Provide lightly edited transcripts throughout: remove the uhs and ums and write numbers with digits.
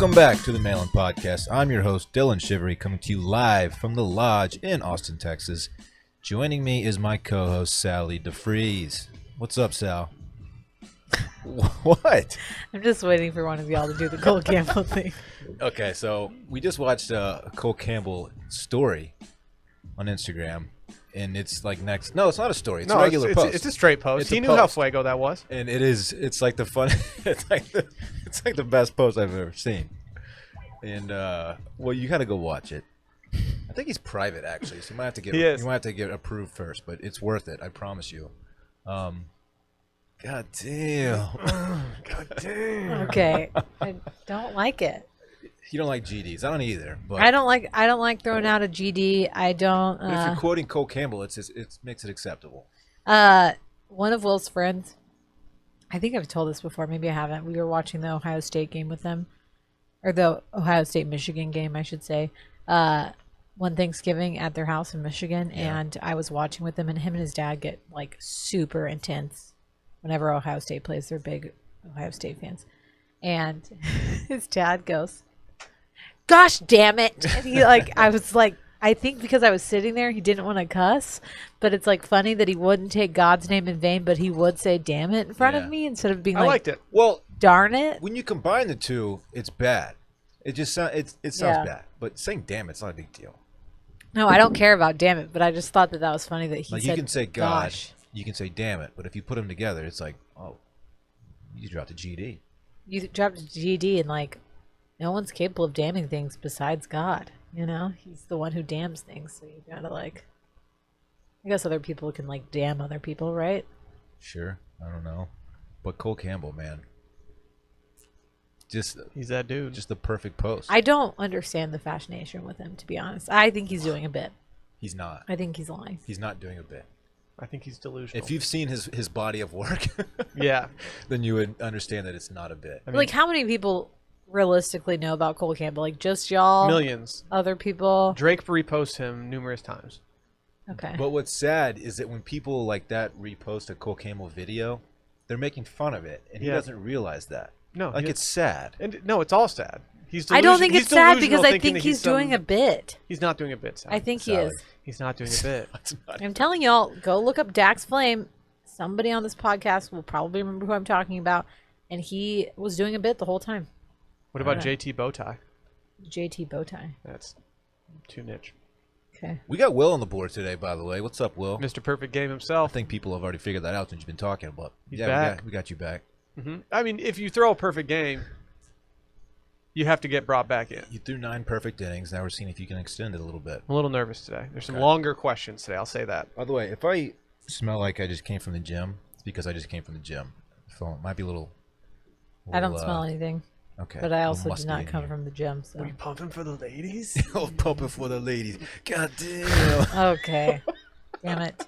Welcome back to the Mail-In Podcast. I'm your host, Dillon Shivery, coming to you live from the Lodge in Austin, Texas. Joining me is my co-host, Sally DeFries. What's up, Sal? What? I'm just waiting for one of y'all to do the Cole Campbell thing. Okay, so we just watched a Cole Campbell story on Instagram, and it's like next. No, it's not a story. It's a regular post. It's a straight post. He knew how fuego that was, and it's like the fun. It's like the best post I've ever seen. And well, you gotta go watch it. I think he's private actually, so you might have to get approved first, but it's worth it. I promise you. God damn. God damn. Okay, I don't like it. You don't like GDs. I don't either. But I don't like throwing out a GD. I don't. If you're quoting Cole Campbell, it makes it acceptable. One of Will's friends, I think I've told this before. Maybe I haven't. We were watching the Ohio State game with them, or the Ohio State Michigan game, I should say. One Thanksgiving at their house in Michigan, and I was watching with them, and him and his dad get like super intense whenever Ohio State plays. They're big Ohio State fans, and his dad goes, "Gosh damn it!" And he I was like, I think because I was sitting there, he didn't want to cuss, but it's like funny that he wouldn't take God's name in vain, but he would say "damn it" in front of me instead of being I liked it. Well, darn it. When you combine the two, it's bad. It just sounds bad. But saying "damn it's not a big deal. No, I don't care about "damn it," but I just thought that was funny that he said, you can say God, gosh. You can say "damn it," but if you put them together, it's like, oh, you dropped a GD. You dropped a GD, and no one's capable of damning things besides God. You know, he's the one who damns things. So you gotta I guess other people can damn other people, right? Sure, I don't know, but Cole Campbell, man, he's that dude. Just the perfect post. I don't understand the fascination with him, to be honest. I think he's doing a bit. He's not. I think he's lying. He's not doing a bit. I think he's delusional. If you've seen his body of work, yeah, then you would understand that it's not a bit. I mean, how many people realistically know about Cole Campbell? Just y'all? Millions. Other people? Drake reposts him numerous times. Okay. But what's sad is that when people like that repost a Cole Campbell video, they're making fun of it, and he doesn't realize that. No, it's sad. And no, it's all sad. I don't think it's sad because I think he's doing a bit. He's not doing a bit, Sally. I think he is. He's not doing a bit. I'm telling y'all, go look up Dax Flame. Somebody on this podcast will probably remember who I'm talking about, and he was doing a bit the whole time. What about JT Bowtie? JT Bowtie. That's too niche. Okay. We got Will on the board today, by the way. What's up, Will? Mr. Perfect Game himself. I think people have already figured that out since you've been talking about. He's back. We got you back. Mm-hmm. I mean, if you throw a perfect game, you have to get brought back in. You threw 9 perfect innings. Now we're seeing if you can extend it a little bit. I'm a little nervous today. There's some longer questions today. I'll say that. By the way, if I smell like I just came from the gym, it's because I just came from the gym. So it might be a little I don't smell anything. Okay. But I also did not come from the gym. So. Were you pumping for the ladies? Oh, pumping for the ladies. God damn. Okay. Damn it.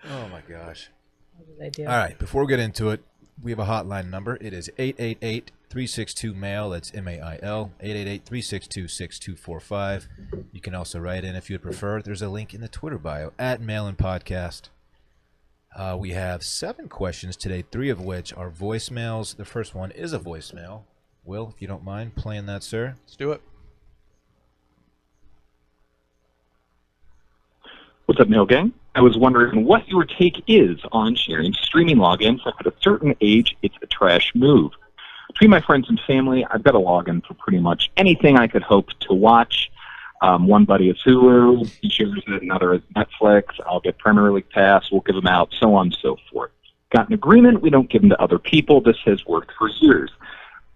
Oh, my gosh. What did I do? All right. Before we get into it, we have a hotline number. It is 888-362-MAIL. That's MAIL. 888-362-6245. You can also write in if you would prefer. There's a link in the Twitter bio at Mail-In Podcast. We have 7 questions today, 3 of which are voicemails. The first one is a voicemail. Will, if you don't mind playing that, sir. Let's do it. What's up, Mail Gang? I was wondering what your take is on sharing streaming logins. At a certain age, it's a trash move. Between my friends and family, I've got a login for pretty much anything I could hope to watch. One buddy is Hulu, he shares it, another is Netflix, I'll get Premier League Pass, we'll give them out, so on and so forth. Got an agreement, we don't give them to other people, this has worked for years.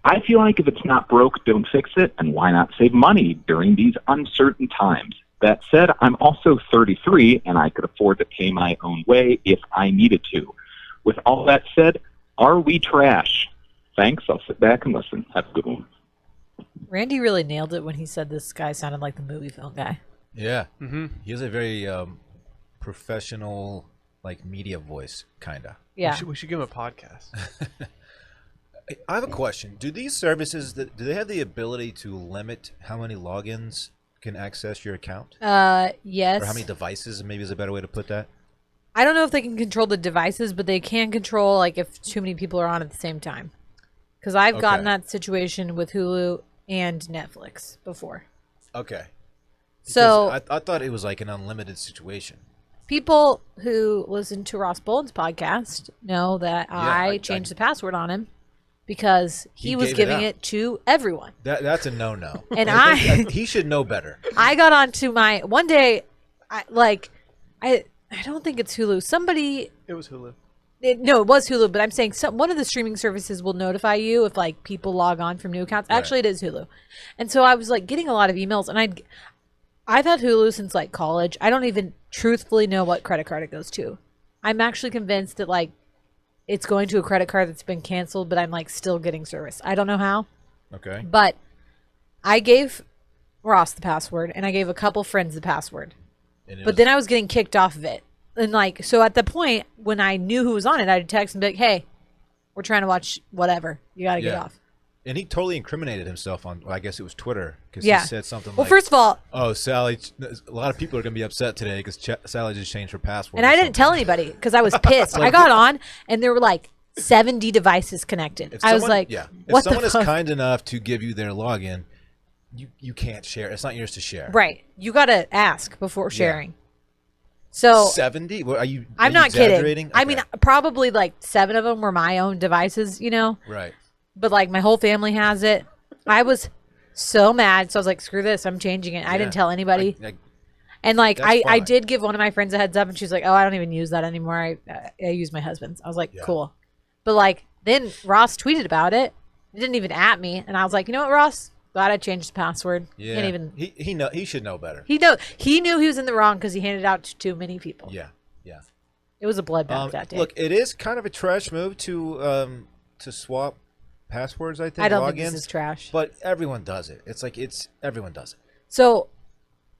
I feel like if it's not broke, don't fix it, and why not save money during these uncertain times? That said, I'm also 33, and I could afford to pay my own way if I needed to. With all that said, are we trash? Thanks, I'll sit back and listen. Have a good one. Randy really nailed it when he said this guy sounded like the movie film guy. Yeah. Mm-hmm. He has a very professional, media voice, kind of. Yeah. We should give him a podcast. I have a question. Do these services, do they have the ability to limit how many logins can access your account? Yes. Or how many devices, maybe is a better way to put that? I don't know if they can control the devices, but they can control if too many people are on at the same time. Because I've gotten Okay. that situation with Hulu and Netflix before. Okay. So Because I thought it was like an unlimited situation. people who listen to Ross Bold's podcast know that I I changed the password on him because he He was gave it giving out. it to everyone. That's a no-no. And think he should know better. I got onto my one day, I don't think it's Hulu. Somebody It was Hulu. no, it was Hulu, but I'm saying one of the streaming services will notify you if like people log on from new accounts. Right. Actually, it is Hulu, and so I was like getting a lot of emails, and I've had Hulu since like college. I don't even truthfully know what credit card it goes to. I'm actually convinced that like it's going to a credit card that's been canceled, but I'm like still getting service. I don't know how, Okay. but I gave Ross the password, and I gave a couple friends the password. And it But was- then I was getting kicked off of it. And like, so at the point when I knew who was on it, I'd text and be like, hey, we're trying to watch whatever. You got to get Yeah. off. And he totally incriminated himself on, well, I guess it was Twitter, because Yeah. he said something Well, like, first of all, "Oh, Sally, a lot of people are going to be upset today because Sally just changed her password." and or I didn't something." tell anybody because I was pissed. I got on and there were like 70 devices connected. If I was someone- like, yeah. If what someone the is fuck? kind enough to give you their login, you can't share. It's not yours to share. Right. You got to ask before sharing. So 70? What, are you? I'm are you not exaggerating? kidding. I mean, Okay. probably like 7 of them were my own devices, you know? Right. But like my whole family has it. I was so mad. So I was like, screw this. I'm changing it. I didn't tell anybody. And like That's I fine. did give one of my friends a heads up, and she's like, "Oh, I don't even use that anymore. I use my husband's." I was like, Yeah. "Cool," but like then Ross tweeted about it. He didn't even at me, and I was like, "You know what, Ross? Glad I changed the password." Yeah. Can't even. He should know better. He knew he was in the wrong because he handed it out to too many people. Yeah. Yeah. It was a bloodbath that day. Look, it is kind of a trash move to swap passwords. I think I don't logins, think this is trash. but everyone does it. It's like everyone does it. So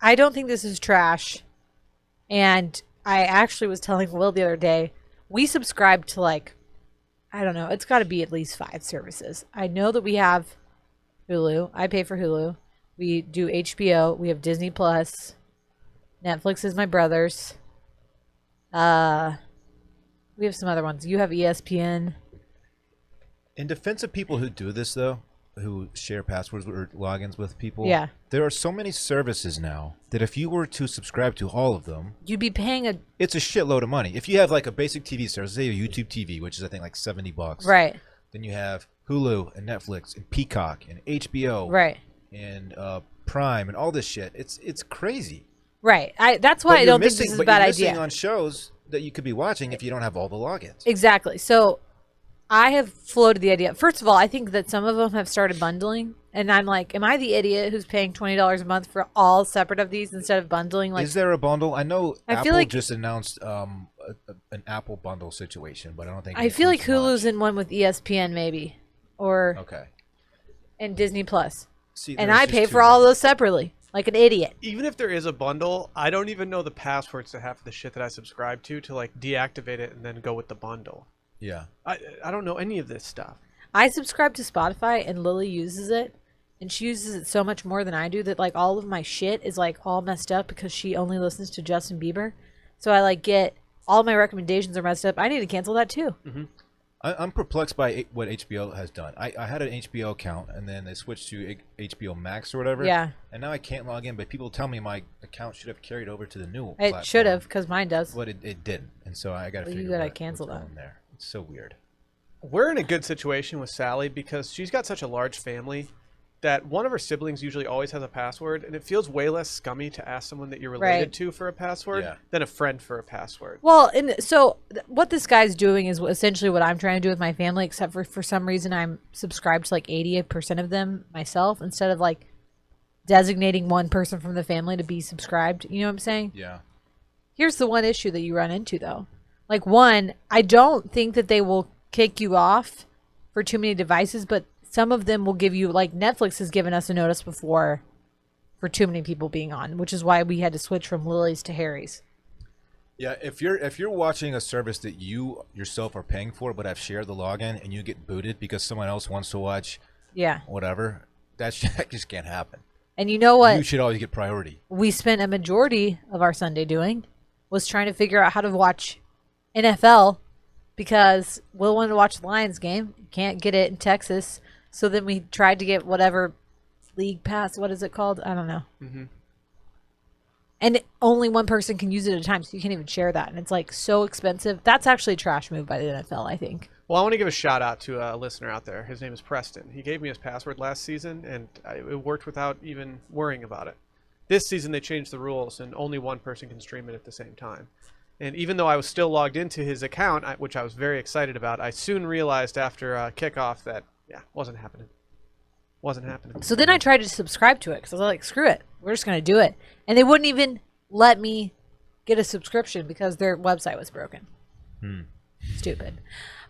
I don't think this is trash. And I actually was telling Will the other day, we subscribe to like, I don't know, it's got to be at least 5 services. I know that we have Hulu. I pay for Hulu. We do HBO. We have Disney Plus. Netflix is my brother's. We have some other ones. You have ESPN. In defense of people who do this, though, who share passwords or logins with people, Yeah. there are so many services now that if you were to subscribe to all of them, You'd be paying a it's a shitload of money. If you have like a basic TV service, say a YouTube TV, which is I think like $70, right, then you have Hulu and Netflix and Peacock and HBO, right, and Prime and all this shit. It's crazy. right. That's why I you're don't think missing- this is a but bad you're missing idea. on shows that you could be watching if you don't have all the logins. Exactly. So I have floated the idea. First of all, I think that some of them have started bundling. And I'm like, am I the idiot who's paying $20 a month for all separate of these instead of bundling? Like, Is there a bundle? I know I feel Apple like- just announced an Apple bundle situation, but I don't think I feel like includes Hulu's much. in one with ESPN maybe, or Okay. and Disney Plus, See, and there's I just pay too for all many. those separately, like an idiot. Even if there is a bundle, I don't even know the passwords to half of the shit that I subscribe to like deactivate it and then go with the bundle. Yeah. I don't know any of this stuff. I subscribe to Spotify, and Lily uses it, and she uses it so much more than I do that like all of my shit is like all messed up because she only listens to Justin Bieber. So I like get all my recommendations are messed up. I need to cancel that too. I'm perplexed by what HBO has done. I had an HBO account, and then they switched to HBO Max or whatever. Yeah. And now I can't log in, but people tell me my account should have carried over to the new It platform. should have because mine does. But it didn't. And so I got to Well, you figure gotta out cancel what's that. going there. It's so weird. We're in a good situation with Sally because she's got such a large family that one of her siblings usually always has a password, and it feels way less scummy to ask someone that you're related Right. to for a password Yeah. than a friend for a password. Well, and so what this guy's doing is essentially what I'm trying to do with my family, except for some reason I'm subscribed to like 80% of them myself instead of like designating one person from the family to be subscribed. You know what I'm saying? Yeah. Here's the one issue that you run into though. Like one, I don't think that they will kick you off for too many devices, but some of them will give you like Netflix has given us a notice before for too many people being on, which is why we had to switch from Lily's to Harry's. Yeah, if you're watching a service that you yourself are paying for but have shared the login and you get booted because someone else wants to watch Yeah. whatever, that just can't happen. And you know what You should always get priority. we spent a majority of our Sunday doing was trying to figure out how to watch NFL because Will wanted to watch the Lions game. Can't get it in Texas. So then we tried to get whatever league pass. What is it called? I don't know. Mm-hmm. And only one person can use it at a time, so you can't even share that. And it's like so expensive. That's actually a trash move by the NFL, I think. Well, I want to give a shout out to a listener out there. His name is Preston. He gave me his password last season, and it worked without even worrying about it. This season, they changed the rules, and only one person can stream it at the same time. And even though I was still logged into his account, which I was very excited about, I soon realized after kickoff that, wasn't happening. Wasn't happening. So then I tried to subscribe to it because I was like, screw it. We're just going to do it. And they wouldn't even let me get a subscription because their website was broken. Stupid.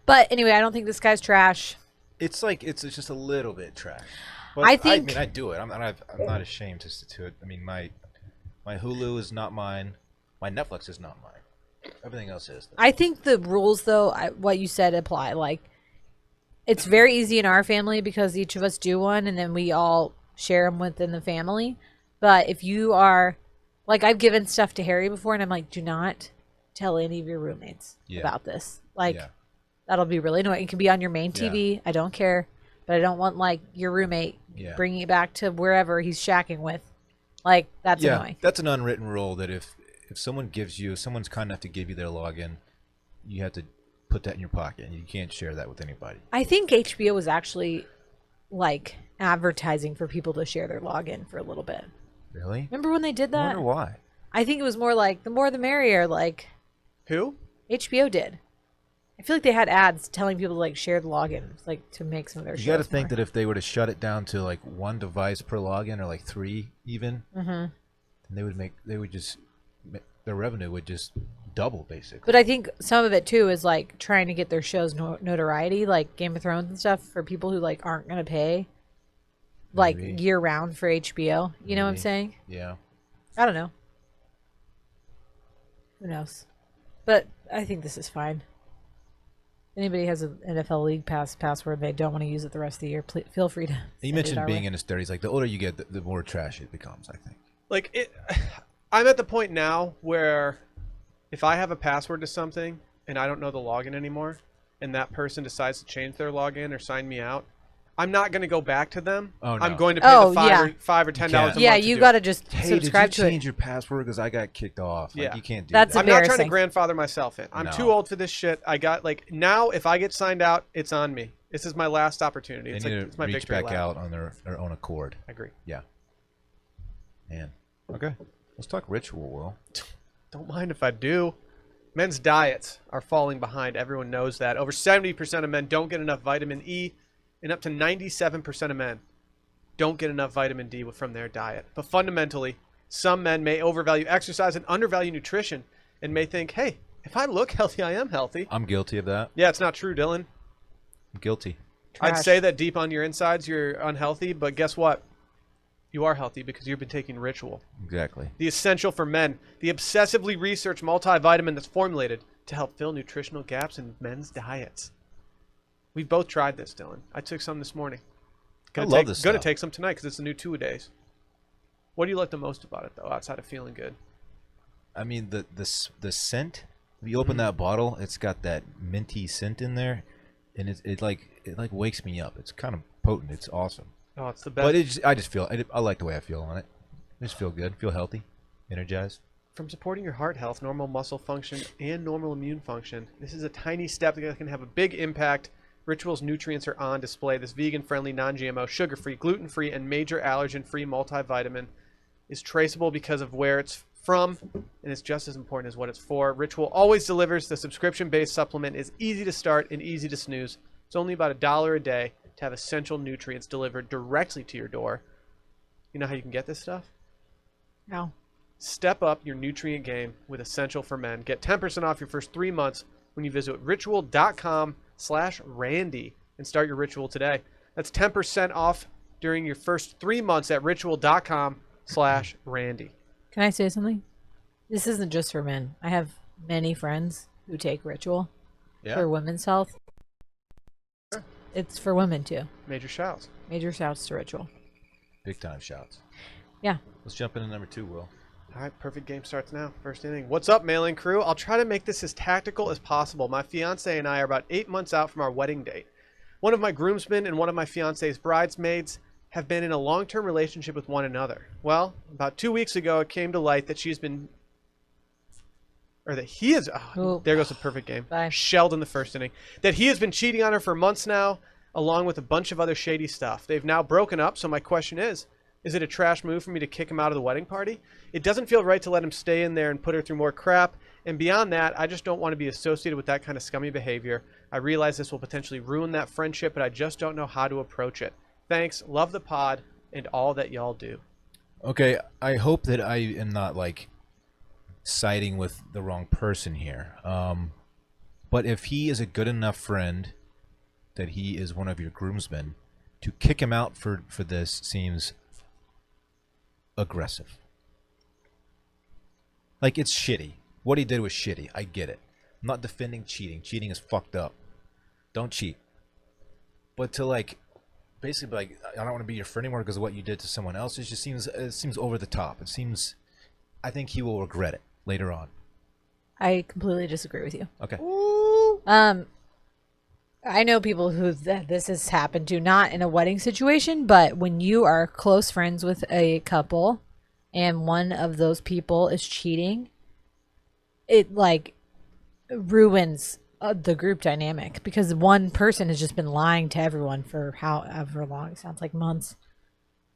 But anyway, I don't think this guy's trash. It's like it's just a little bit trash. But I think. I mean, I do it. I'm not ashamed to it. I mean, my Hulu is not mine. My Netflix is not mine. Everything else is. I think the rules, though, what you said apply. Like, it's very easy in our family because each of us do one, and then we all share them within the family. But if you are, like, I've given stuff to Harry before, and I'm like, do not tell any of your roommates about this. Like, that'll be really annoying. It can be on your main TV. I don't care. But I don't want, like, your roommate bringing it back to wherever he's shacking with. Like, that's annoying. That's an unwritten rule that if someone someone's kind enough to give you their login, you have to put that in your pocket, and you can't share that with anybody. I think HBO was actually, like, advertising for people to share their login for a little bit. Really? Remember when they did that? I wonder why. I think it was more like, the more the merrier, like... Who? HBO did. I feel like they had ads telling people to, like, share the login, like, to make some of their shows. You got to think that if they were to shut it down to, like, one device per login, or, like, 3 even, then their revenue would just double, basically. But I think some of it, too, is, like, trying to get their shows notoriety, like Game of Thrones and stuff, for people who, like, aren't going to pay, like, year-round for HBO. You know what I'm saying? Yeah. I don't know. Who knows? But I think this is fine. If anybody has an NFL League Pass password and they don't want to use it the rest of the year, feel free to. You mentioned being in his 30s. Like, the older you get, the more trash it becomes, I think. Like, I'm at the point now where if I have a password to something and I don't know the login anymore, and that person decides to change their login or sign me out, I'm not going to go back to them. Oh, no. I'm going to pay the $5 or $10 a month. Yeah, you got to just subscribe did you to change your password because I got kicked off? Like, you can't do That's that. I'm not trying to grandfather myself in. I'm too old for this shit. I got, like, now if I get signed out, it's on me. This is my last opportunity. It's They like need it's my to reach victory back lap. out on their own accord. I agree. Yeah. Man. Okay. Let's talk ritual, Will. Don't mind if I do. Men's diets are falling behind. Everyone knows that. Over 70% of men don't get enough vitamin E, and up to 97% of men don't get enough vitamin D from their diet. But fundamentally, some men may overvalue exercise and undervalue nutrition and may think, hey, if I look healthy, I am healthy. I'm guilty of that. Yeah, it's not true, Dillon. I'm guilty. Trash. I'd say that deep on your insides, you're unhealthy, but guess what? You are healthy because you've been taking Ritual. Exactly. The essential for men, the obsessively researched multivitamin that's formulated to help fill nutritional gaps in men's diets. We've both tried this, Dillon. I took some this morning. I love this Gonna stuff. take some tonight because it's a new 2-a-days. What do you like the most about it, though, outside of feeling good? I mean, the scent. If you open that bottle, it's got that minty scent in there, and it like wakes me up. It's kind of potent. It's awesome. Oh, it's the best. But I just feel I like the way I feel on it. I just feel good, feel healthy, energized. From supporting your heart health, normal muscle function, and normal immune function, this is a tiny step that can have a big impact. Ritual's nutrients are on display. This vegan-friendly, non-GMO, sugar-free, gluten-free, and major allergen-free multivitamin is traceable because of where it's from, and it's just as important as what it's for. Ritual always delivers. The subscription-based supplement is easy to start and easy to snooze. It's only about $1 a day to have essential nutrients delivered directly to your door. You know how you can get this stuff? No. Step up your nutrient game with Essential for Men. Get 10% off your first 3 months when you visit ritual.com/Randy and start your Ritual today. That's 10% off during your first 3 months at ritual.com/Randy. Can I say something? This isn't just for men. I have many friends who take Ritual for women's health. Sure. It's for women, too. Major shouts. Major shouts to Ritual. Big time shouts. Yeah. Let's jump into number 2, Will. All right, perfect game starts now. First inning. What's up, mail-in crew? I'll try to make this as tactical as possible. My fiance and I are about 8 months out from our wedding date. One of my groomsmen and one of my fiance's bridesmaids have been in a long-term relationship with one another. Well, about 2 weeks ago, it came to light that there goes a perfect game. Bye. Shelled in the first inning. That he has been cheating on her for months now, along with a bunch of other shady stuff. They've now broken up, so my question is it a trash move for me to kick him out of the wedding party? It doesn't feel right to let him stay in there and put her through more crap. And beyond that, I just don't want to be associated with that kind of scummy behavior. I realize this will potentially ruin that friendship, but I just don't know how to approach it. Thanks. Love the pod and all that y'all do. Okay, I hope that I am not like siding with the wrong person here. But if he is a good enough friend that he is one of your groomsmen, to kick him out for this seems aggressive. Like, it's shitty. What he did was shitty. I get it. I'm not defending cheating. Cheating is fucked up. Don't cheat. But to like basically be like, I don't want to be your friend anymore because of what you did to someone else, it just seems over the top. I think he will regret it later on. I completely disagree with you. Okay. I know people who this has happened to, not in a wedding situation, but when you are close friends with a couple and one of those people is cheating, it like ruins the group dynamic because one person has just been lying to everyone for however long. It sounds like months.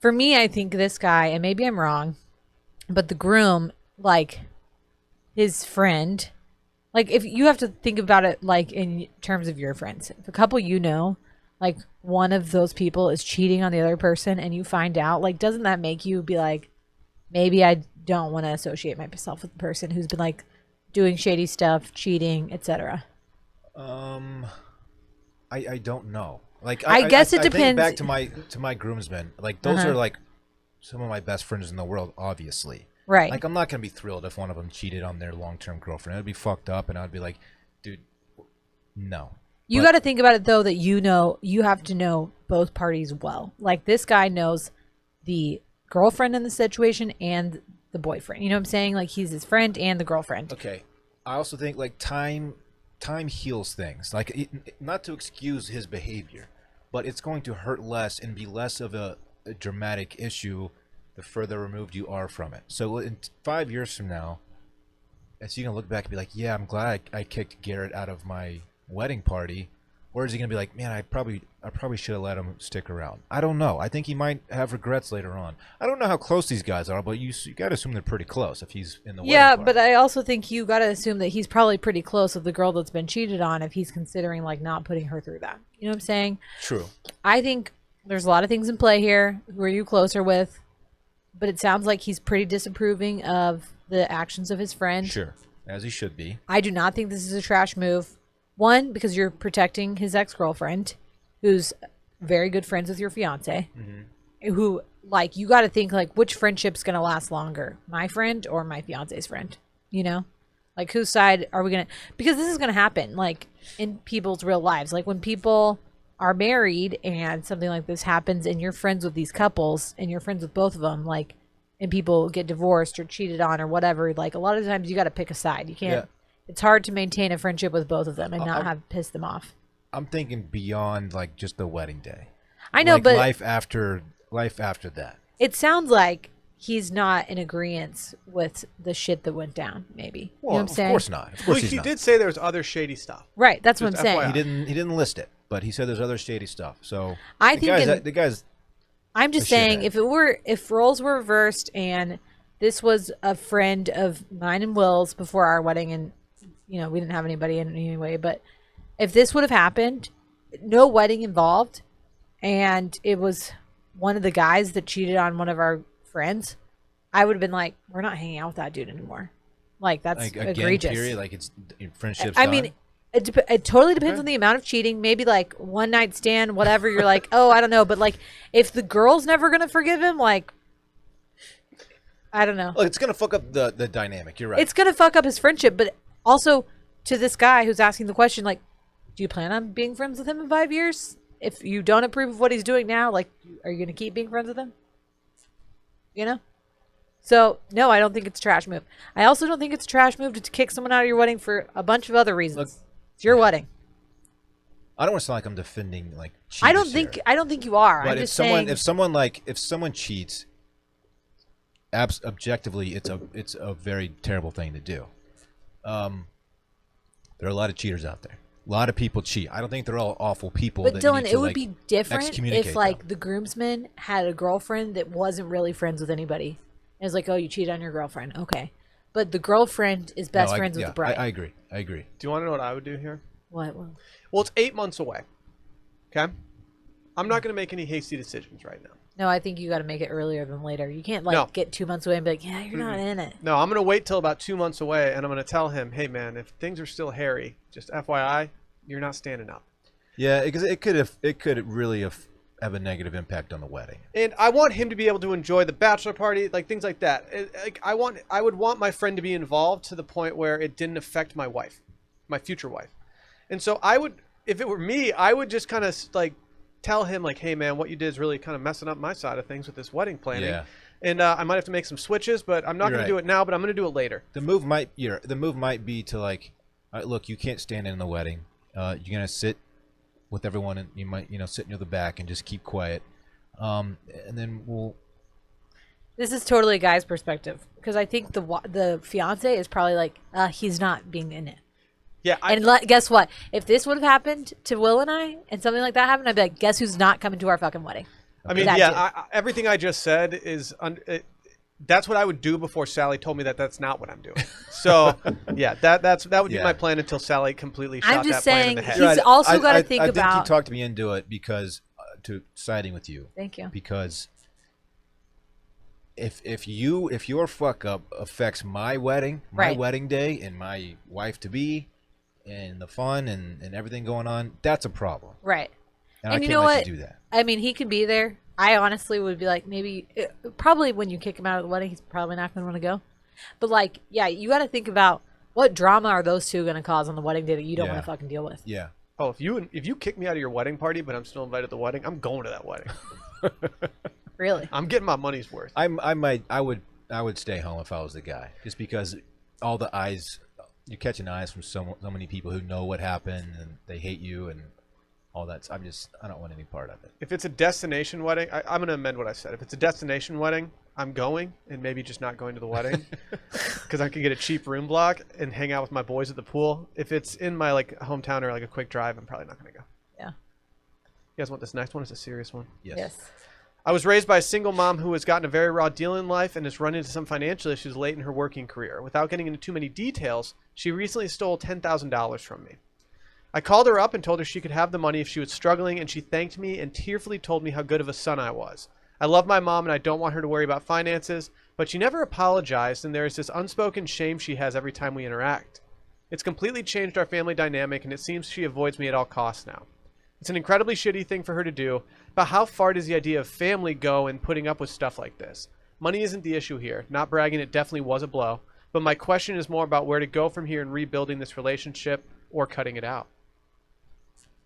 For me, I think this guy, and maybe I'm wrong, but the groom, like his friend, like if you have to think about it like in terms of your friends, if a couple like one of those people is cheating on the other person and you find out, like doesn't that make you be like, maybe I don't want to associate myself with the person who's been like doing shady stuff, cheating, etc. I don't know. Like I guess it I depends. think back to my groomsmen. Like those are like some of my best friends in the world, obviously. Right. Like I'm not gonna be thrilled if one of them cheated on their long-term girlfriend. It'd be fucked up, and I'd be like, dude, no. You got to think about it though that you have to know both parties well. Like this guy knows the girlfriend in the situation and the boyfriend. You know what I'm saying? Like he's his friend and the girlfriend. Okay. I also think like time heals things. Like not to excuse his behavior, but it's going to hurt less and be less of a dramatic issue the further removed you are from it. So in 5 years from now, as you can look back and be like, yeah, I'm glad I kicked Garrett out of my wedding party, or is he gonna be like, man, I probably should have let him stick around? I don't know. I think he might have regrets later on. I don't know how close these guys are, but you got to assume they're pretty close if he's in the wedding party. But I also think you got to assume that he's probably pretty close with the girl that's been cheated on if he's considering like not putting her through that. You know what I'm saying? True. I think there's a lot of things in play here. Who are you closer with? But it sounds like he's pretty disapproving of the actions of his friend. Sure, as he should be. I do not think this is a trash move. One, because you're protecting his ex-girlfriend, who's very good friends with your fiance, who, like, you got to think, like, which friendship's going to last longer? My friend or my fiance's friend? You know? Like, whose side are we going to... Because this is going to happen, like, in people's real lives. Like, when people are married and something like this happens and you're friends with these couples and you're friends with both of them, like, and people get divorced or cheated on or whatever, like, a lot of times you got to pick a side. You can't... Yeah. It's hard to maintain a friendship with both of them and not have pissed them off. I'm thinking beyond like just the wedding day. I know, like but life after that. It sounds like he's not in agreement with the shit that went down. Maybe. Well, you know what I'm saying? Of course not. Of course he did say there was other shady stuff. Right. That's what I'm saying. FYI. He didn't list it, but he said there's other shady stuff. So I think the guys. I'm just saying if roles were reversed and this was a friend of mine and Will's before our wedding and we didn't have anybody in anyway, but if this would have happened, no wedding involved, and it was one of the guys that cheated on one of our friends, I would have been like, we're not hanging out with that dude anymore. Like, that's like, egregious. Again, period, like it's friendships. I mean, it totally depends on the amount of cheating. Maybe like one night stand, whatever. You're like, oh, I don't know. But like, if the girl's never going to forgive him, like, I don't know. Look, it's going to fuck up the dynamic. You're right. It's going to fuck up his friendship, but also, to this guy who's asking the question, like, do you plan on being friends with him in 5 years? If you don't approve of what he's doing now, like, are you going to keep being friends with him? So, no, I don't think it's a trash move. I also don't think it's a trash move to kick someone out of your wedding for a bunch of other reasons. Look, it's your yeah. wedding. I don't want to sound like I'm defending like cheaters I don't think you are. But I'm if just saying. if someone cheats, objectively, it's a very terrible thing to do. There are a lot of cheaters out there. A lot of people cheat. I don't think they're all awful people. But that Dylan, need it to, would like, be different excommunicate if like them. the groomsman had a girlfriend that wasn't really friends with anybody. It was like, oh, you cheated on your girlfriend. Okay. But the girlfriend is best friends with the bride. I agree. I agree. Do you want to know what I would do here? What? Well, it's 8 months away. Okay? I'm not going to make any hasty decisions right now. No, I think you got to make it earlier than later. You can't get 2 months away and be like, yeah, you're not in it. No, I'm going to wait till about 2 months away, and I'm going to tell him, hey, man, if things are still hairy, just FYI, you're not standing up. Yeah, because it could really have a negative impact on the wedding. And I want him to be able to enjoy the bachelor party, like things like that. I would want my friend to be involved to the point where it didn't affect my wife, my future wife. And so I would, if it were me, I would just kind of like tell him like, hey man, what you did is really kind of messing up my side of things with this wedding planning. Yeah. And I might have to make some switches, but I'm not going to do it now, but I'm going to do it later. The move might be to like, all right, look, you can't stand in the wedding. You're gonna sit with everyone, and you might sit near the back and just keep quiet. And then we'll. This is totally a guy's perspective because I think the fiance is probably like, he's not being in it. Yeah. Guess what? If this would have happened to Will and I, and something like that happened, I'd be like, guess who's not coming to our fucking wedding? I mean, everything I just said is that's what I would do before Sally told me that that's not what I'm doing. So, yeah, that would be my plan until Sally completely shot that plan in the head. He's also got to think I about. think you talked me into it because to siding with you. Thank you. Because if your fuck up affects my wedding, my wedding day, and my wife to be, and the fun and everything going on, that's a problem. Right. And I you can't know let what? you do that. I mean, he could be there. I honestly would be like, probably when you kick him out of the wedding, he's probably not going to want to go. But like, yeah, you got to think about what drama are those two going to cause on the wedding day that you don't want to fucking deal with. Yeah. Oh, if you kick me out of your wedding party, but I'm still invited to the wedding, I'm going to that wedding. Really? I'm getting my money's worth. I would stay home if I was the guy, just because all the eyes, you're catching eyes from so many people who know what happened and they hate you and all that. I don't want any part of it. If it's a destination wedding, I'm going to amend what I said. If it's a destination wedding, I'm going and maybe just not going to the wedding because I can get a cheap room block and hang out with my boys at the pool. If it's in my like hometown or like a quick drive, I'm probably not going to go. Yeah. You guys want this next one? It's a serious one. Yes. I was raised by a single mom who has gotten a very raw deal in life and has run into some financial issues late in her working career. Without getting into too many details, she recently stole $10,000 from me. I called her up and told her she could have the money if she was struggling, and she thanked me and tearfully told me how good of a son I was. I love my mom and I don't want her to worry about finances, but she never apologized, and there is this unspoken shame she has every time we interact. It's completely changed our family dynamic, and it seems she avoids me at all costs now. It's an incredibly shitty thing for her to do, but how far does the idea of family go in putting up with stuff like this? Money isn't the issue here. Not bragging, it definitely was a blow, but my question is more about where to go from here in rebuilding this relationship or cutting it out.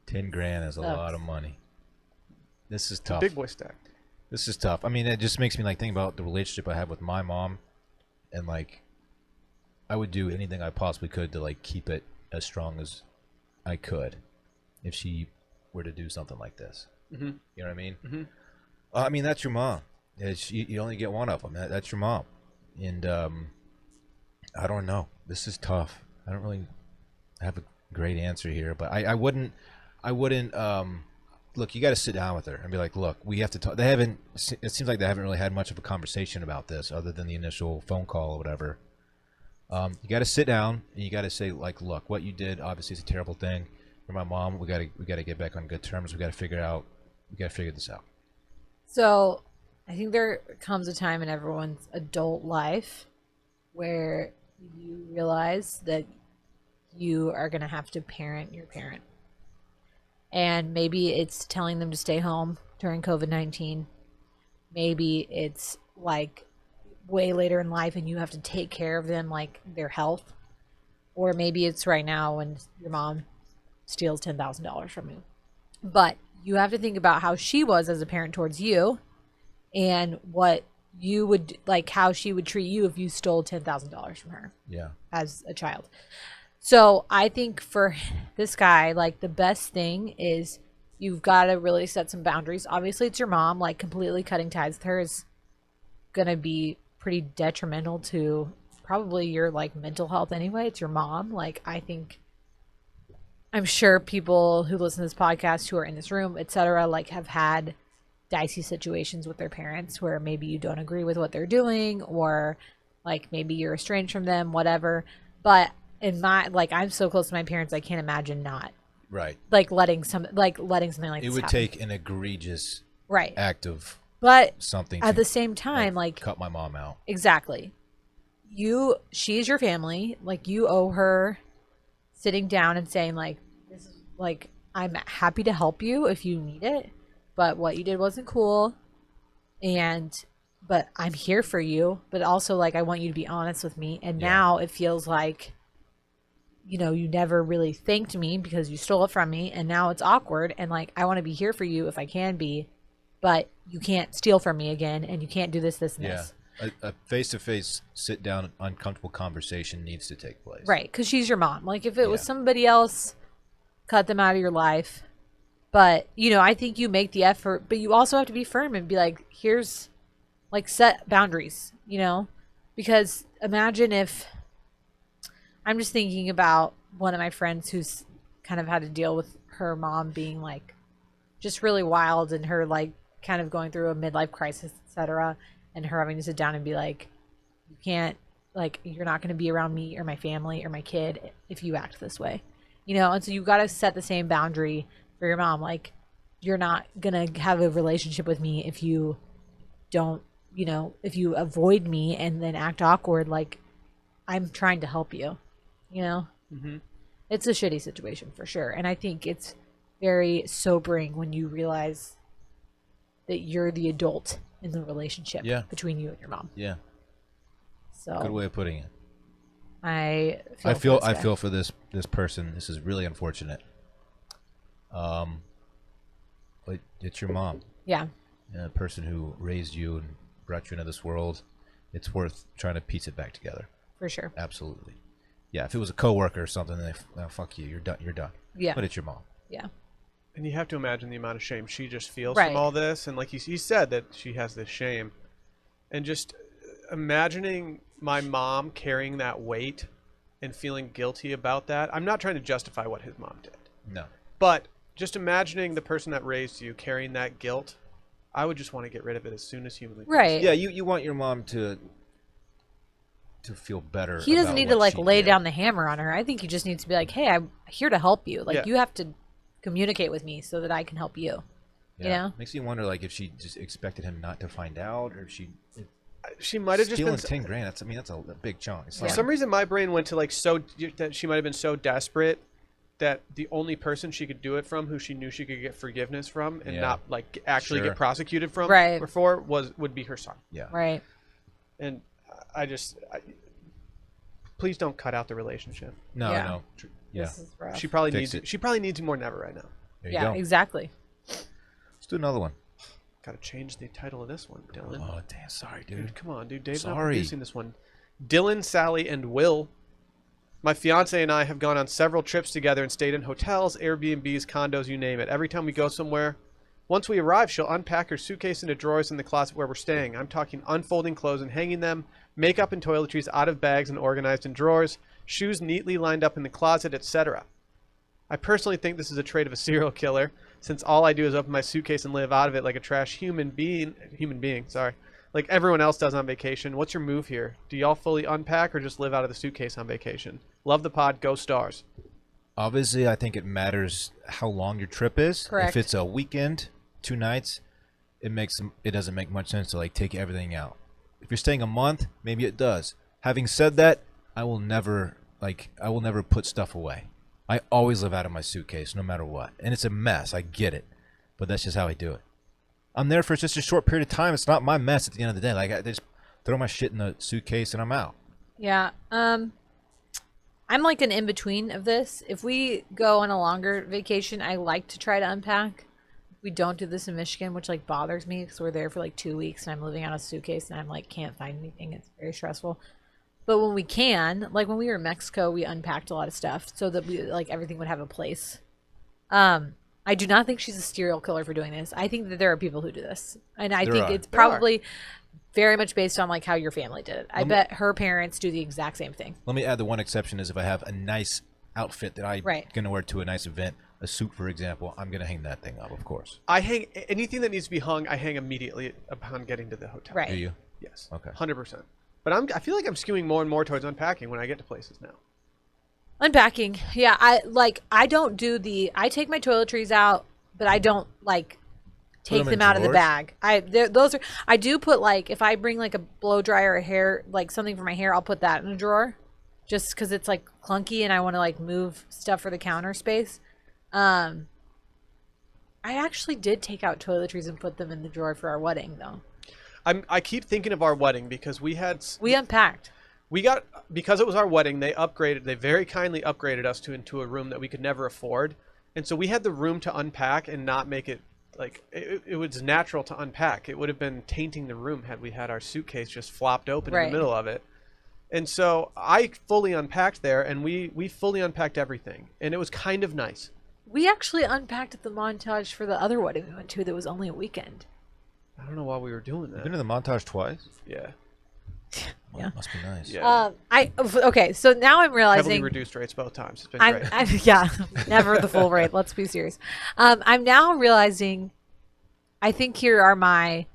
10 grand is a lot of money. This is tough. Big boy stack. This is tough. I mean, it just makes me like think about the relationship I have with my mom, and like, I would do anything I possibly could to like keep it as strong as I could, if she were to do something like this. Mm-hmm. You know what I mean? Mm-hmm. I mean, that's your mom. You only get one of them. That's your mom, and I don't know. This is tough. I don't really have a great answer here, but I wouldn't. Look, you got to sit down with her and be like, look, we have to talk. It seems like they haven't really had much of a conversation about this other than the initial phone call or whatever. You got to sit down and you got to say, like, look, what you did obviously is a terrible thing. You're my mom. We got to get back on good terms. We got to figure this out. So I think there comes a time in everyone's adult life where you realize that you are going to have to parent your parent. And maybe it's telling them to stay home during COVID-19. Maybe it's like way later in life and you have to take care of them, like their health. Or maybe it's right now when your mom steals $10,000 from you. But you have to think about how she was as a parent towards you and what you would like how she would treat you if you stole $10,000 from her Yeah. as a child. So I think for this guy, like the best thing is you've got to really set some boundaries. Obviously, it's your mom. Like completely cutting ties with her is gonna be pretty detrimental to probably your like mental health anyway. It's your mom. Like I think I'm sure people who listen to this podcast who are in this room, etc., like have had dicey situations with their parents where maybe you don't agree with what they're doing or like maybe you're estranged from them, whatever. But in my like I'm so close to my parents, I can't imagine not Right. like letting something like It this would happen. take an egregious Right. act of But something at to the same time, like cut my mom out. exactly. She's your family. Like you owe her sitting down and saying like this is like I'm happy to help you if you need it, but what you did wasn't cool and but I'm here for you, but also like I want you to be honest with me. And Yeah. now it feels like you never really thanked me because you stole it from me and now it's awkward and like I want to be here for you if I can be, but you can't steal from me again and you can't do this and Yeah. this. A face-to-face, sit-down, uncomfortable conversation needs to take place. Right, because she's your mom. Like if it was Yeah. somebody else, cut them out of your life. But I think you make the effort, but you also have to be firm and be like, here's like set boundaries, because imagine if I'm just thinking about one of my friends who's kind of had to deal with her mom being like just really wild and her like kind of going through a midlife crisis, etc. And her having to sit down and be like, you can't, like, you're not going to be around me or my family or my kid if you act this way, and so you got to set the same boundary for your mom. Like, you're not going to have a relationship with me if you don't, if you avoid me and then act awkward. Like, I'm trying to help you, Mm-hmm. It's a shitty situation for sure. And I think it's very sobering when you realize that you're the adult in the relationship between you and your mom. Yeah. So Good way of putting it. I I feel feel for this person. This is really unfortunate. But it's your mom. Yeah. And the person who raised you and brought you into this world. It's worth trying to piece it back together. For sure. Absolutely. Yeah, if it was a coworker or something, then fuck you. You're done. You're done. Yeah. But it's your mom. Yeah. And you have to imagine the amount of shame she just feels Right. from all this. And like you said, that she has this shame. And just imagining my mom carrying that weight and feeling guilty about that. I'm not trying to justify what his mom did. No. But just imagining the person that raised you carrying that guilt, I would just want to get rid of it as soon as humanly possible. Right. Yeah, you want your mom to feel better. He doesn't about need to what like she lay did. down the hammer on her. I think he just needs to be like, hey, I'm here to help you. Like Yeah. you have to communicate with me so that I can help you. Yeah. You know? Makes me wonder, like, if she just expected him not to find out, or if She might have just stealing been 10 grand. That's a big chunk. It's For not- some reason, my brain went to like that she might have been so desperate that the only person she could do it from, who she knew she could get forgiveness from, and Yeah. not like actually Sure. get prosecuted from, Right. before would be her son. Yeah. Right. And please don't cut out the relationship. No. Yeah. No. Yeah. This is rough. She probably Fix needs it. she probably needs you more than ever right now. There you Yeah, go. exactly. Let's do another one. Got to change the title of this one, Dillon. Oh, damn. Sorry, Dude, dude. come on, dude. Dave's not Sorry. producing this one. Dillon, Sally, and Will. My fiance and I have gone on several trips together and stayed in hotels, Airbnbs, condos, you name it. Every time we go somewhere, once we arrive, she'll unpack her suitcase into drawers in the closet where we're staying. I'm talking unfolding clothes and hanging them, makeup and toiletries out of bags and organized in drawers, shoes neatly lined up in the closet, etc. I personally think this is a trait of a serial killer, since all I do is open my suitcase and live out of it like a trash human being, like everyone else does on vacation. What's your move here? Do y'all fully unpack or just live out of the suitcase on vacation? Love the pod. Go Stars. Obviously, I think it matters how long your trip is. Correct. If it's a weekend, 2 nights, it doesn't make much sense to like take everything out. If you're staying a month, maybe it does. Having said that, I will never put stuff away. I always live out of my suitcase no matter what. And it's a mess. I get it. But that's just how I do it. I'm there for just a short period of time. It's not my mess at the end of the day. Like I just throw my shit in the suitcase and I'm out. Yeah. I'm like an in-between of this. If we go on a longer vacation, I like to try to unpack. we don't do this in Michigan, which like bothers me because we're there for like 2 weeks and I'm living out of a suitcase and I'm like can't find anything. It's very stressful. But when we can, like when we were in Mexico, we unpacked a lot of stuff so that we like everything would have a place. I do not think she's a serial killer for doing this. I think that there are people who do this, and I think it's probably very much based on like how your family did it. I bet her parents do the exact same thing. Let me add the one exception is if I have a nice outfit that I'm going to wear to a nice event, a suit, for example, I'm going to hang that thing up, of course. I hang anything that needs to be hung. I hang immediately upon getting to the hotel. Right? Do you? Yes. Okay. 100%. But I feel like I'm skewing more and more towards unpacking when I get to places now. Unpacking, yeah. I don't do I take my toiletries out, but I don't like take them out of the bag. I do put like if I bring like a blow dryer or hair like something for my hair, I'll put that in a drawer, just because it's like clunky and I want to like move stuff for the counter space. I actually did take out toiletries and put them in the drawer for our wedding though. I keep thinking of our wedding because we unpacked. Because it was our wedding, they very kindly upgraded us into a room that we could never afford. And so we had the room to unpack and not make it like it was natural to unpack. It would have been tainting the room had we had our suitcase just flopped open in the middle of it. And so I fully unpacked there, and we fully unpacked everything, and it was kind of nice. We actually unpacked at the Montage for the other wedding we went to that was only a weekend. I don't know why we were doing that. You've been to the Montage twice? Yeah. Well, yeah, must be nice. Yeah. Okay, so now I'm realizing heavily reduced rates both times. It's been great. Yeah, never the full rate. Let's be serious. I'm now realizing. I think here are my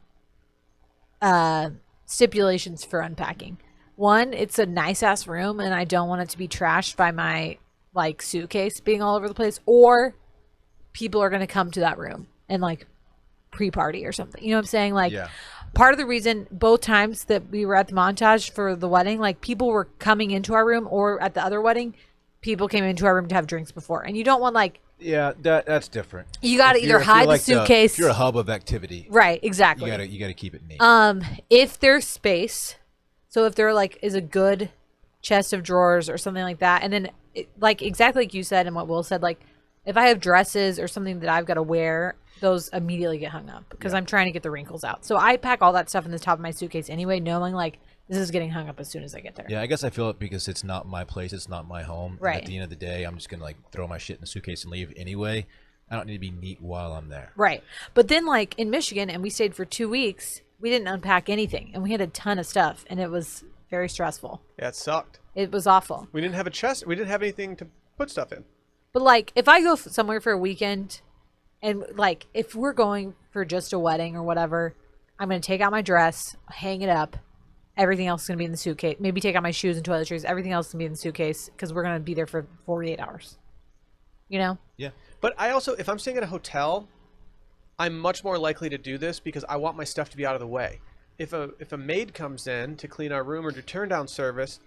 stipulations for unpacking. One, it's a nice ass room, and I don't want it to be trashed by my like suitcase being all over the place, or people are going to come to that room and like pre-party or something. You know what I'm saying? Like. Yeah. Part of the reason both times that we were at the Montage for the wedding, like people were coming into our room, or at the other wedding, people came into our room to have drinks before. And you don't want like... Yeah, that's different. You got to either hide the suitcase... If you're a hub of activity... Right, exactly. You got to keep it neat. If there's space, so if there like is a good chest of drawers or something like that, and then like exactly like you said and what Will said, like if I have dresses or something that I've got to wear... those immediately get hung up because I'm trying to get the wrinkles out. So I pack all that stuff in the top of my suitcase anyway, knowing like this is getting hung up as soon as I get there. Yeah, I guess I feel it because it's not my place. It's not my home. Right. And at the end of the day, I'm just going to like throw my shit in the suitcase and leave anyway. I don't need to be neat while I'm there. Right. But then like in Michigan, and we stayed for 2 weeks, we didn't unpack anything. And we had a ton of stuff. And it was very stressful. Yeah, it sucked. It was awful. We didn't have a chest. We didn't have anything to put stuff in. But like if I go somewhere for a weekend... and like, if we're going for just a wedding or whatever, I'm going to take out my dress, hang it up. Everything else is going to be in the suitcase. Maybe take out my shoes and toiletries. Everything else is going to be in the suitcase because we're going to be there for 48 hours. You know? Yeah. But I also, if I'm staying at a hotel, I'm much more likely to do this because I want my stuff to be out of the way. If a maid comes in to clean our room or to turn down service,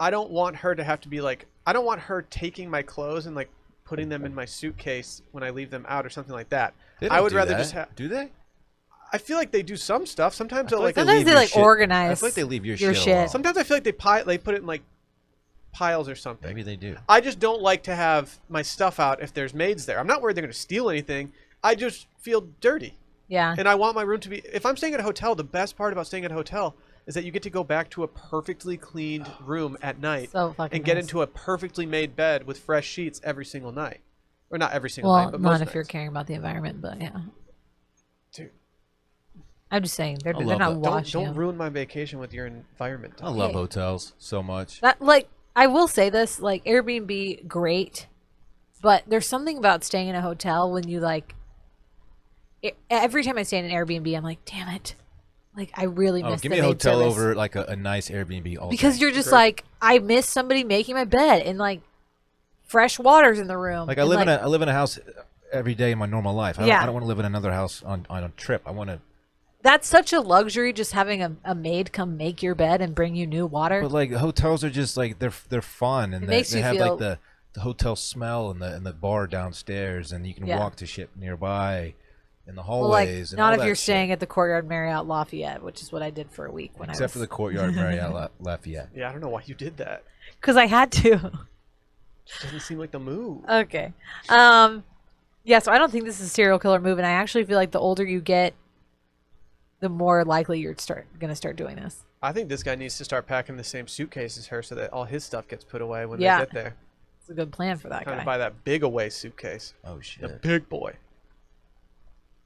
I don't want her to have to be like, I don't want her taking my clothes and like, putting them in my suitcase when I leave them out or something like that. I would rather just have... Do they? I feel like they do some stuff. Sometimes they'll like... Sometimes they like organize. I feel like they leave your shit alone. Sometimes I feel like they put it in like piles or something. Maybe they do. I just don't like to have my stuff out if there's maids there. I'm not worried they're going to steal anything. I just feel dirty. Yeah. And I want my room to be... If I'm staying at a hotel, the best part about staying at a hotel is that you get to go back to a perfectly cleaned room at night and get into a perfectly made bed with fresh sheets every single night. Or not every single night, but most not if nights. you're caring about the environment, but yeah. Dude. I'm just saying, they're not washing Don't ruin my vacation with your environment. I love hotels so much. That, like, I will say this, like, Airbnb, great, but there's something about staying in a hotel when you, like, every time I stay in an Airbnb, I'm like, damn it. Like, I really miss the give me a hotel service. over, like, a nice Airbnb all because day. you're just like, I miss somebody making my bed and, like, fresh water's in the room. Like I live in a house every day in my normal life. I don't want to live in another house on a trip. I want to. That's such a luxury, just having a maid come make your bed and bring you new water. But like hotels are just like they're fun and they have feel... like the hotel smell and the bar downstairs and you can walk to shit nearby in the hallways. Well, like, not if you're staying at the Courtyard Marriott Lafayette, which is what I did for a week except for the Courtyard Marriott Lafayette. Yeah, I don't know why you did that. Because I had to. Doesn't seem like the move. Okay. Yeah, so I don't think this is a serial killer move, and I actually feel like the older you get, the more likely you're gonna start doing this. I think this guy needs to start packing the same suitcase as her so that all his stuff gets put away when Yeah. they get there. It's a good plan for that Kind guy. of buy that big away suitcase. Oh The shit. big boy.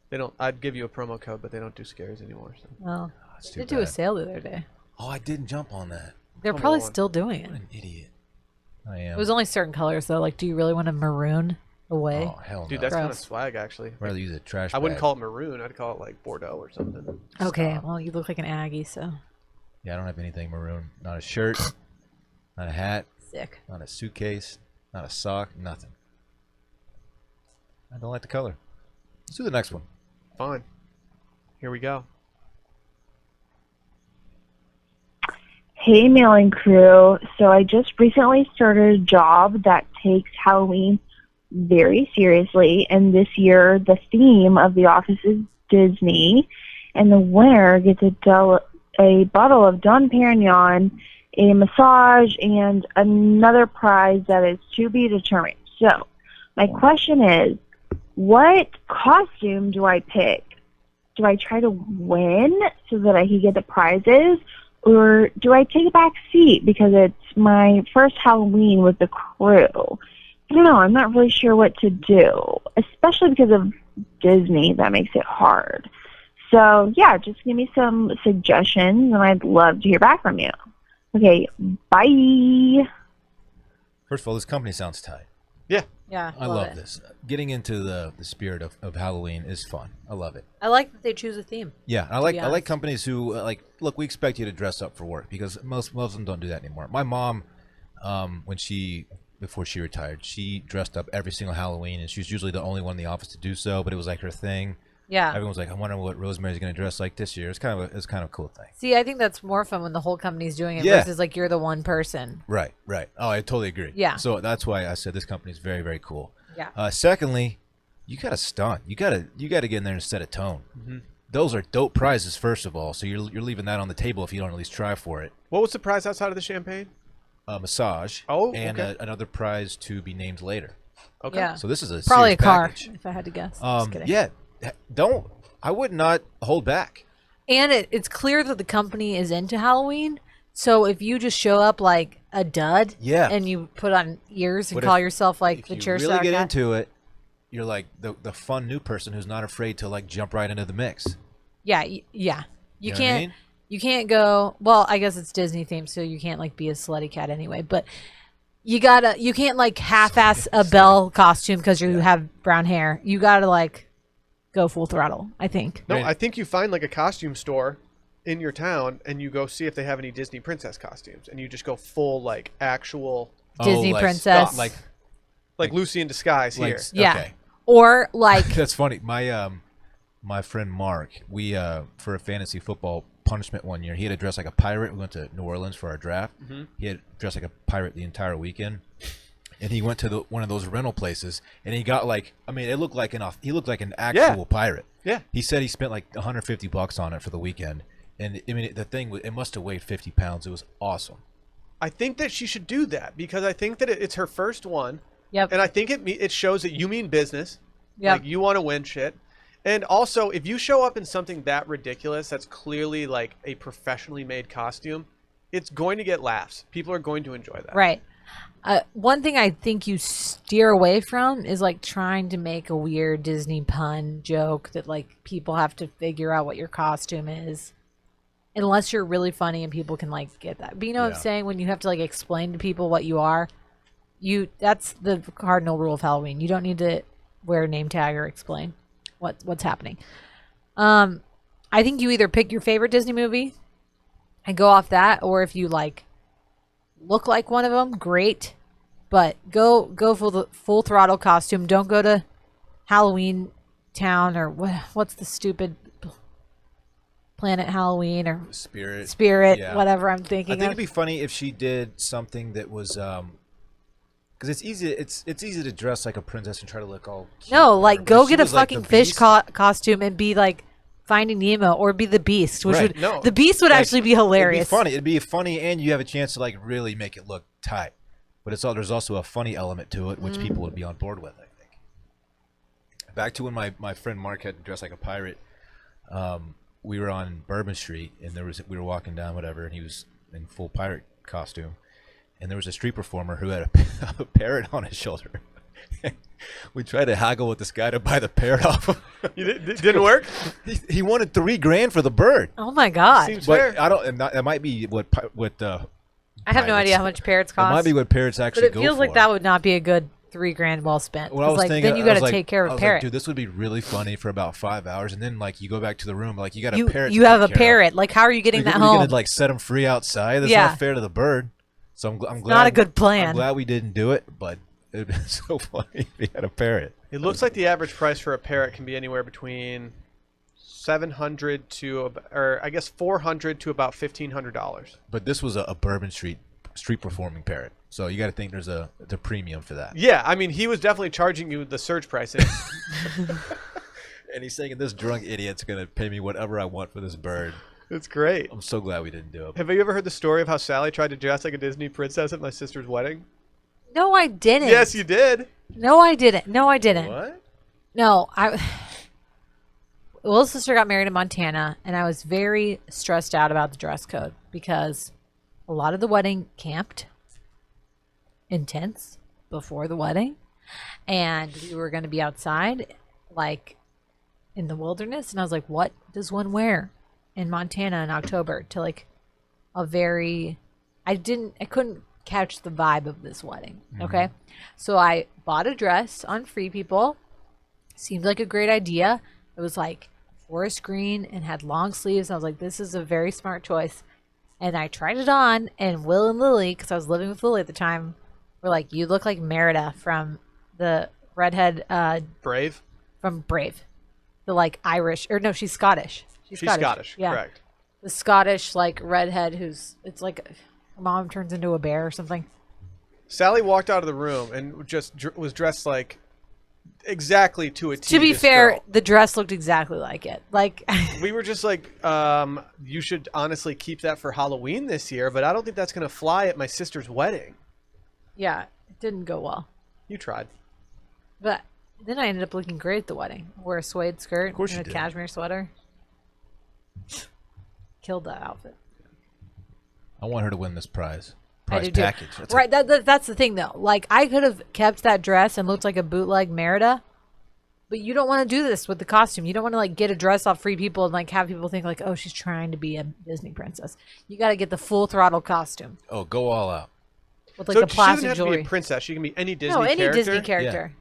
They don't. I'd give you a promo code, but they don't do scares anymore. So. Well, That's they too did do a bad. sale the other day. Oh, I didn't jump on that. They're Come probably on. still doing it. What an idiot. I am. It was only certain colors though. Like, do you really want to maroon away? Oh hell no. Dude, that's kind of Gross. swag, actually. I'd rather use a trash. I wouldn't bag. call it maroon. I'd call it like Bordeaux or something. Okay, Stop. well, you look like an Aggie, so Yeah, I don't have anything maroon. Not a shirt. Not a hat. sick. Not a suitcase. Not a sock. Nothing. I don't like the color. Let's do the next one. Fine. Here we go. Hey, mailing crew. So I just recently started a job that takes Halloween very seriously, and this year the theme of the office is Disney, and the winner gets a bottle of Dom Perignon, a massage, and another prize that is to be determined. So my question is, what costume do I pick? Do I try to win so that I can get the prizes? Or do I take a back seat because it's my first Halloween with the crew? I don't know. I'm not really sure what to do, especially because of Disney. That makes it hard. So, yeah, just give me some suggestions, and I'd love to hear back from you. Okay, bye. First of all, this company sounds tight. Yeah. Yeah, I love it. this. Getting into the spirit of Halloween is fun. I love it. I like that they choose a theme. Yeah, I be like honest. companies who look. We expect you to dress up for work because most of them don't do that anymore. My mom, before she retired, she dressed up every single Halloween, and she was usually the only one in the office to do so. But it was like her thing. Yeah. Everyone's like, I wonder what Rosemary's going to dress like this year. It's kind of a cool thing. See, I think that's more fun when the whole company's doing it Yeah. versus like you're the one person. Right. Oh, I totally agree. Yeah. So that's why I said this company is very, very cool. Yeah. Secondly, you got to stunt. You got to get in there and set a tone. Mm-hmm. Those are dope prizes, first of all. So you're leaving that on the table if you don't at least try for it. What was the prize outside of the champagne? A massage. Oh, and okay. another prize to be named later. Okay. Yeah. So this is a Probably a serious car, package. if I had to guess. Just kidding. Yeah. I would not hold back. And it's clear that the company is into Halloween. So if you just show up like a dud, Yeah. and you put on ears and But call if- yourself like If the you chair really star get guy. into it, you're like the fun new person who's not afraid to like jump right into the mix. Yeah, yeah. You You know what I can't. mean? You can't go. Well, I guess it's Disney themed, so you can't like be a slutty cat anyway. But you can't like half-ass a Belle costume because you have brown hair. You gotta like go full throttle. I think. No, Right. I think you find like a costume store in your town and you go see if they have any Disney princess costumes, and you just go full like actual Disney like, princess. stuff, like Lucy in disguise like here. Yeah. Okay. Or like That's funny. My friend Mark, we for a fantasy football punishment one year, he had to dress like a pirate. We went to New Orleans for our draft. He had dressed like a pirate the entire weekend, and he went to one of those rental places, and he got like, I mean, it looked like he looked like an actual pirate. Yeah. He said he spent like $150 on it for the weekend, and I mean, the thing it must have weighed 50 pounds. It was awesome. I think that she should do that because I think that it's her first one, yep. and I think it shows that you mean business. Yep. Like you want to win shit. And also, if you show up in something that ridiculous, that's clearly like a professionally made costume, it's going to get laughs. People are going to enjoy that. Right. One thing I think you steer away from is like trying to make a weird Disney pun joke that like people have to figure out what your costume is. Unless you're really funny and people can like get that. But you know what I'm Yeah. saying? When you have to like explain to people what you are, that's the cardinal rule of Halloween. You don't need to wear a name tag or explain what's happening. I think you either pick your favorite Disney movie and go off that, or if you like look like one of them, great. But go full throttle costume. Don't go to Halloween Town or what's the stupid Planet Halloween or Spirit. Yeah. whatever I'm thinking I think of. it'd be funny if she did something that was because it's easy. It's easy to dress like a princess and try to look all cute No, and like whatever, but go if she get a was, like, fucking the fish Beast- costume and be like Finding Nemo, or be the Beast, which Right. would No. the Beast would Like, actually be hilarious. It'd be funny, and you have a chance to like really make it look tight. But there's also a funny element to it, which people would be on board with. I think. Back to when my friend Mark had dressed like a pirate. We were on Bourbon Street, and we were walking down, whatever, and he was in full pirate costume, and there was a street performer who had a parrot on his shoulder. We tried to haggle with this guy to buy the parrot off him. It didn't work? He wanted $3,000 for the bird. Oh my god! Seems But fair. I don't. And that might be what I have no idea how much parrots That cost. might be what parrots but actually it go feels for. like that would not be a good $3,000 well spent. What I was like thinking, then you I got was to like- take care I of a was parrot. Like, dude, this would be really funny for about 5 hours, and then like you go back to the room, like you got a you parrot. you to have a take care of. parrot. Like how are you getting Like, that what, are you home? gonna like set him free outside? That's Yeah. not fair to the bird. So I'm glad. not a good plan. I'm glad we didn't do it, but it'd been so funny if we had a parrot. It looks like the average price for a parrot can be anywhere between $700 to, or I guess $400 to about $1,500. But this was a Bourbon Street performing parrot, so you got to think there's a premium for that. Yeah, I mean, he was definitely charging you the surge prices. And he's saying this drunk idiot's gonna pay me whatever I want for this bird. It's great. I'm so glad we didn't do it. Have you ever heard the story of how Sally tried to dress like a Disney princess at my sister's wedding? No, I didn't. Yes, you did. No, I didn't. No, I didn't. What? No, Will's sister got married in Montana, and I was very stressed out about the dress code because a lot of the wedding camped in tents before the wedding, and we were going to be outside, like in the wilderness, and I was like, what does one wear in Montana in October to like a very... I couldn't catch the vibe of this wedding. Okay. So I bought a dress on Free People. Seemed like a great idea. It was like forest green and had long sleeves. I was like, this is a very smart choice. And I tried it on, and Will and Lily, because I was living with Lily at the time, were like, you look like Merida from the redhead Brave? from Brave. The like Irish, or no, she's Scottish. She's Scottish, Yeah. correct. The Scottish like redhead it's like her mom turns into a bear or something. Sally walked out of the room and just was dressed like exactly to a T. To be this fair, girl. the dress looked exactly like it. Like We were just like, you should honestly keep that for Halloween this year, but I don't think that's going to fly at my sister's wedding. yeah, it didn't go well. You tried. But then I ended up looking great at the wedding. Wore a suede skirt course and you a did. cashmere sweater. Killed that outfit. I want her to win this prize. I Prize do too. package. That's Right, that's the thing though. Like I could have kept that dress and looked like a bootleg Merida, but you don't want to do this with the costume. You don't want to like get a dress off Free People and like have people think like, oh, she's trying to be a Disney princess. You got to get the full throttle costume Oh, go all out. with like so the she doesn't plastic have to be jewelry. a princess. She can be any Disney No, any character. Disney character.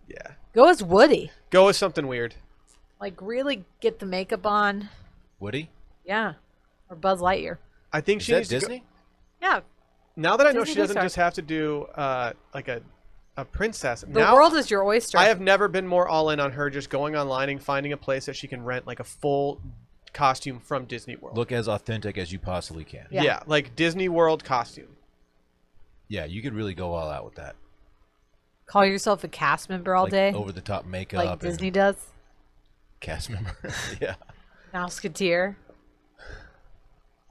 Yeah. Go as Woody. Go with something weird. Like really get the makeup on. Woody? Yeah, or Buzz Lightyear. I think Is she that needs to go- Disney? Yeah, Now that I know Disney she doesn't Pixar. just have to do like a princess. the now, world is your oyster. I have never been more all in on her just going online and finding a place that she can rent like a full costume from Disney World. Look as authentic as you possibly can. Yeah. Yeah, like Disney World costume. Yeah, you could really go all out with that. Call yourself a cast member all Like day, over the top makeup. like Disney and does. cast member. Yeah. Mouseketeer.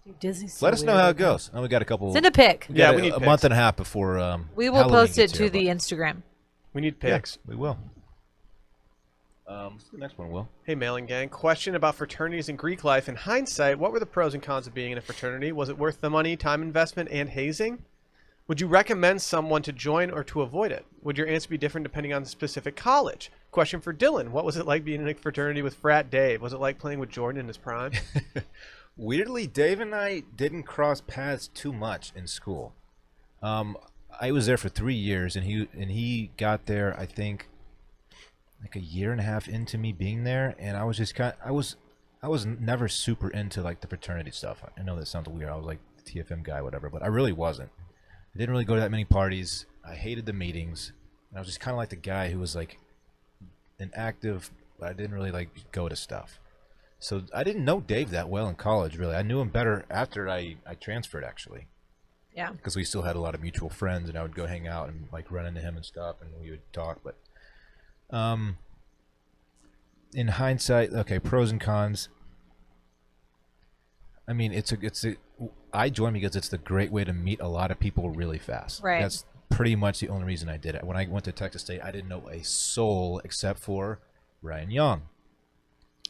Dude, Disney's so Let us know weird. how it goes. And we got a couple. Send a pic. we Yeah, got we need a pics. month and a half before. We will Halloween post it gets to here, the but- Instagram. We need Yeah, pics. we will. What's the next one, Will? Hey, Mailing Gang. Question about fraternities in Greek life. In hindsight, what were the pros and cons of being in a fraternity? Was it worth the money, time investment, and hazing? Would you recommend someone to join or to avoid it? Would your answer be different depending on the specific college? Question for Dillon. What was it like being in a fraternity with Frat Dave? Was it like playing with Jordan in his prime? Weirdly, Dave and I didn't cross paths too much in school. I was there for 3 years, and he got there, I think, like a year and a half into me being there, and I was just I was never super into like the fraternity stuff. I know that sounds weird. I was like the TFM guy, whatever, but I really wasn't. I didn't really go to that many parties. I hated the meetings. And I was just kind of like the guy who was like an active, but I didn't really like go to stuff. So I didn't know Dave that well in college, really. I knew him better after I transferred, actually, Yeah. because we still had a lot of mutual friends, and I would go hang out and like run into him and stuff, and we would talk. But in hindsight, okay, pros and cons. I mean, I joined because it's the great way to meet a lot of people really fast. Right. That's pretty much the only reason I did it. When I went to Texas State, I didn't know a soul except for Ryan Young,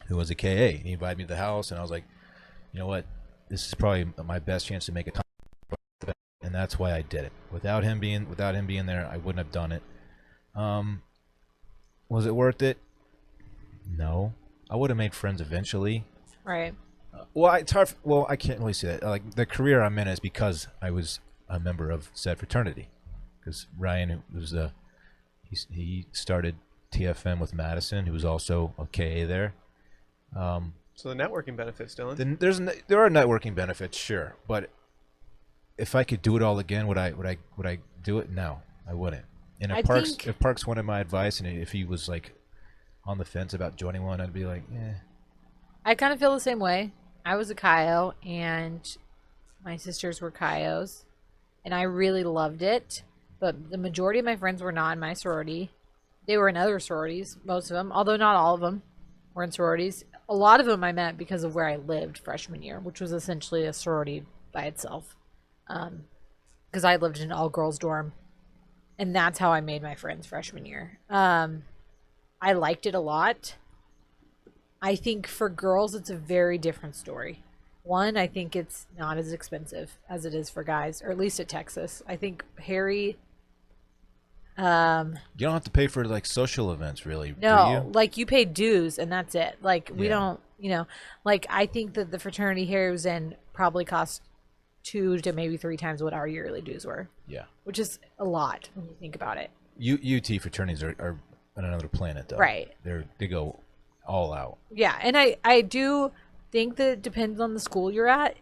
who was a KA. He invited me to the house, and I was like, you know what? This is probably my best chance to make a ton, and that's why I did it. Without him being there, I wouldn't have done it. Was it worth it? No. I would have made friends eventually. Right. Well, it's hard. Well, I can't really say that. Like the career I'm in is because I was a member of said fraternity. Because Ryan was he started TFM with Madison, who was also a KA there. So the networking benefits, Dillon. Then there are networking benefits, sure, but if I could do it all again, would I do it? No, I wouldn't. And if Parks wanted my advice, and if he was like on the fence about joining one, I'd be like, eh. I kind of feel the same way. I was a Chi-O, and my sisters were Chi-Os, and I really loved it. But the majority of my friends were not in my sorority. They were in other sororities, most of them, although not all of them were in sororities. A lot of them I met because of where I lived freshman year, which was essentially a sorority by itself. Because I lived in an all-girls dorm, and that's how I made my friends freshman year. I liked it a lot. I think for girls, it's a very different story. One, I think it's not as expensive as it is for guys, or at least at Texas. I think Harry... you don't have to pay for like social events, really. No, do you? like you pay dues and that's it. Like we Yeah. don't, like I think that the fraternity Harry was in probably cost 2 to maybe 3 times what our yearly dues were, Yeah. which is a lot when you think about it. UT fraternities are on another planet, though. Right. They go all out. Yeah, and I do think that it depends on the school you're at.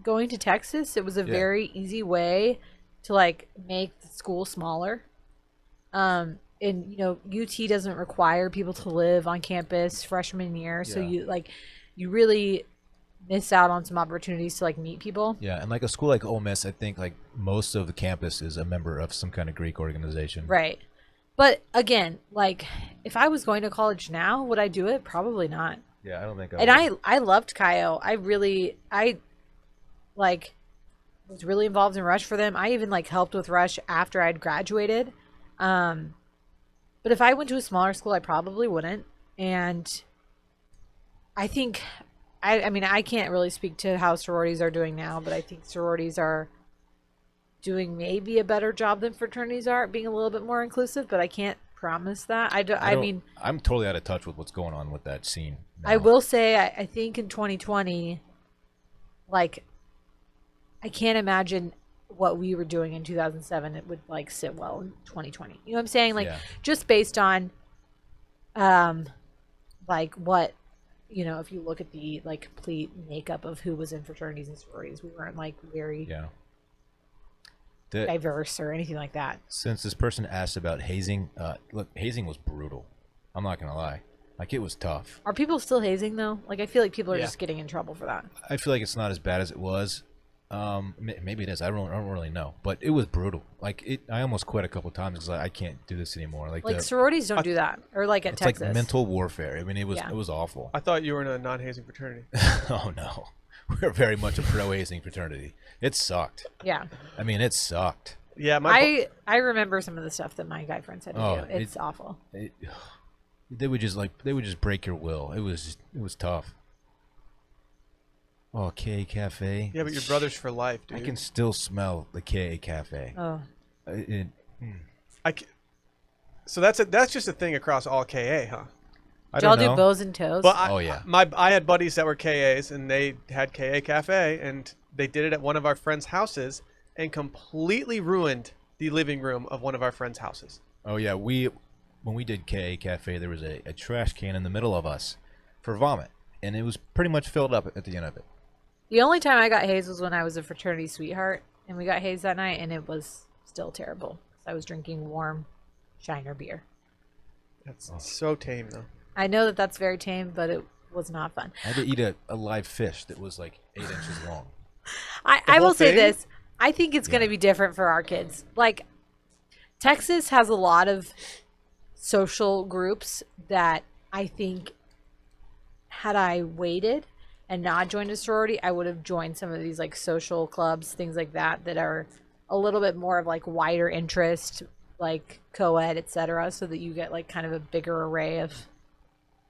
Going to Texas, it was a very easy way to like make the school smaller. And UT doesn't require people to live on campus freshman year, so you really miss out on some opportunities to like meet people. Yeah, and like a school like Ole Miss, I think like most of the campus is a member of some kind of Greek organization. Right. But again, like if I was going to college now, would I do it? Probably not. Yeah, I don't think. I loved Chi-O. I was really involved in Rush for them. I even like helped with Rush after I'd graduated. But if I went to a smaller school, I probably wouldn't. And I think, I mean, I can't really speak to how sororities are doing now, but I think sororities are doing maybe a better job than fraternities are at being a little bit more inclusive, but I can't promise that. I mean, I'm totally out of touch with what's going on with that scene now. I will say, I think in 2020, like, I can't imagine what we were doing in 2007 it would like sit well in 2020. You know what I'm saying? Like just based on like what, if you look at the like complete makeup of who was in fraternities and sororities, we weren't like very diverse or anything like that. Since this person asked about hazing, look, hazing was brutal. I'm not gonna lie. Like it was tough. Are people still hazing though? Like I feel like people are just getting in trouble for that. I feel like it's not as bad as it was. Maybe it is. I don't really know, but it was brutal. Like I almost quit a couple times because I can't do this anymore. Like sororities don't do that, or like at it's Texas. like mental warfare. I mean, it was awful. I thought you were in a non-hazing fraternity. Oh no, we're very much a pro-hazing fraternity. It sucked. Yeah. I mean, it sucked. Yeah, I remember some of the stuff that my guy friends had to do. It's awful. They would just break your will. It was tough. Oh, KA Cafe. Yeah, but your brother's for life, dude. I can still smell the KA Cafe. Oh. So that's just a thing across all KA, huh? I Did y'all don't know. do bows and toes? Well, I had buddies that were KAs, and they had KA Cafe, and they did it at one of our friends' houses, and completely ruined the living room of one of our friends' houses. Oh yeah, when we did KA Cafe, there was a trash can in the middle of us for vomit, and it was pretty much filled up at the end of it. The only time I got hazed was when I was a fraternity sweetheart, and we got hazed that night, and it was still terrible. I was drinking warm Shiner beer. That's so tame, though. I know that that's very tame, but it was not fun. I had to eat a live fish that was like 8 inches long. I will say thing? this. I think it's going to be different for our kids. Like, Texas has a lot of social groups that I think had I waited and not joined a sorority, I would have joined some of these like social clubs, things like that are a little bit more of like wider interest, like co-ed, etc., so that you get like kind of a bigger array of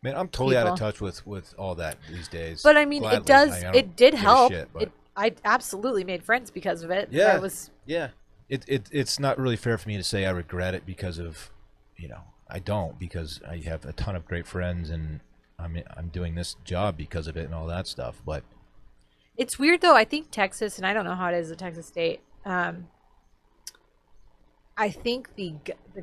Man, I'm totally out of people. touch with all that these days. But I mean, Gladly. it does. I don't It did give a help. shit, but- I absolutely made friends because of it. Yeah. I was. Yeah. It's not really fair for me to say I regret it because of, I don't, because I have a ton of great friends and I'm doing this job because of it and all that stuff. But It's weird though. I think Texas, and I don't know how it is at Texas State. I think the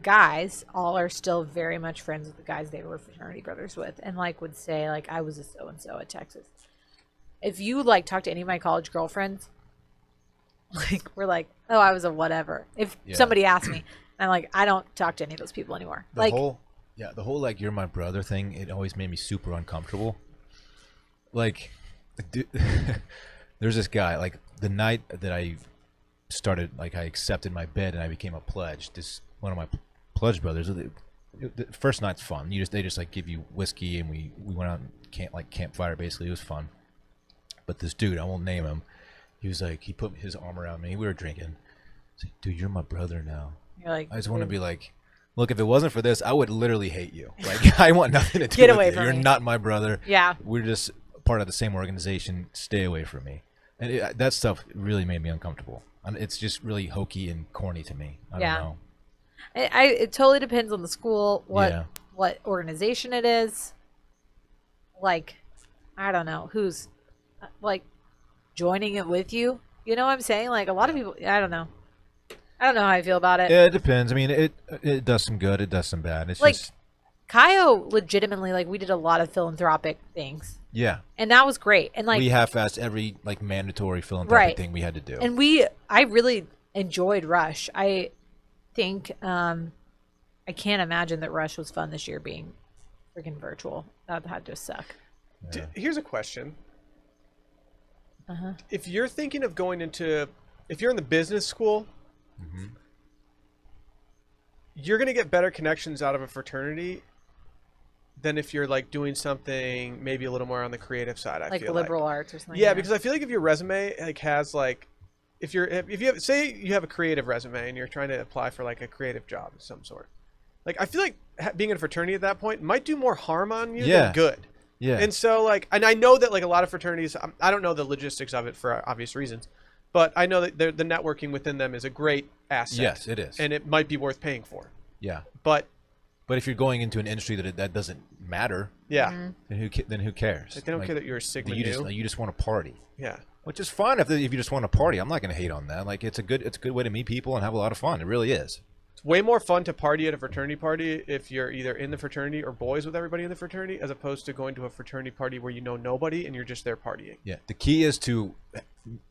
guys all are still very much friends with the guys they were fraternity brothers with, and like would say like I was a so and so at Texas. If you like talk to any of my college girlfriends, like we're like, oh, I was a whatever. If Yeah. somebody asked me, I'm like, I don't talk to any of those people anymore. the whole like you're my brother thing, it always made me super uncomfortable. Like, there's this guy, like the night that I started, like I accepted my bed and I became a pledge. This one of my pledge brothers. The first night's fun. They just like give you whiskey and we went out and campfire basically. It was fun. But this dude, I won't name him. He was like, he put his arm around me. We were drinking. He's like, dude, you're my brother now. You're like, I just want to be like, look, if it wasn't for this, I would literally hate you. Like, I want nothing to do Get with away you. from You're me. not my brother. yeah. We're just part of the same organization. Stay away from me. And that stuff really made me uncomfortable. It's just really hokey and corny to me. I Yeah. don't know. It totally depends on the school, Yeah. what organization it is. Like, I don't know who's like joining it with you. You know what I'm saying? Like a lot of people. I don't know. I don't know how I feel about it. Yeah, it depends. I mean, it does some good. It does some bad. It's Like- just Kaio legitimately, like, we did a lot of philanthropic things, yeah. and that was great. And like, We half-assed every like mandatory philanthropic Right. thing we had to do. and I really enjoyed Rush. I think I can't imagine that Rush was fun this year being freaking virtual. That had to suck. Here's a question. Uh-huh. If you're thinking of if you're in the business school, Mm-hmm. you're going to get better connections out of a fraternity than if you're like doing something maybe a little more on the creative side. I Like feel liberal arts or something. Yeah, because I feel like if your resume like has like, if you have, say you have a creative resume and you're trying to apply for like a creative job of some sort, like I feel like being in a fraternity at that point might do more harm on you Yeah. than good. Yeah. And so like, and I know that like a lot of fraternities, I don't know the logistics of it for obvious reasons, but I know that the networking within them is a great asset. Yes, it is. And it might be worth paying for. Yeah. But But if you're going into an industry that doesn't matter, yeah, then who cares? like, they don't care that you're a Sigma Nu. you just want to party, Yeah. which is fine if you just want to party. I'm not going to hate on that. Like it's a good way to meet people and have a lot of fun. It really is. It's way more fun to party at a fraternity party if you're either in the fraternity or boys with everybody in the fraternity, as opposed to going to a fraternity party where you know nobody and you're just there partying. Yeah. The key is to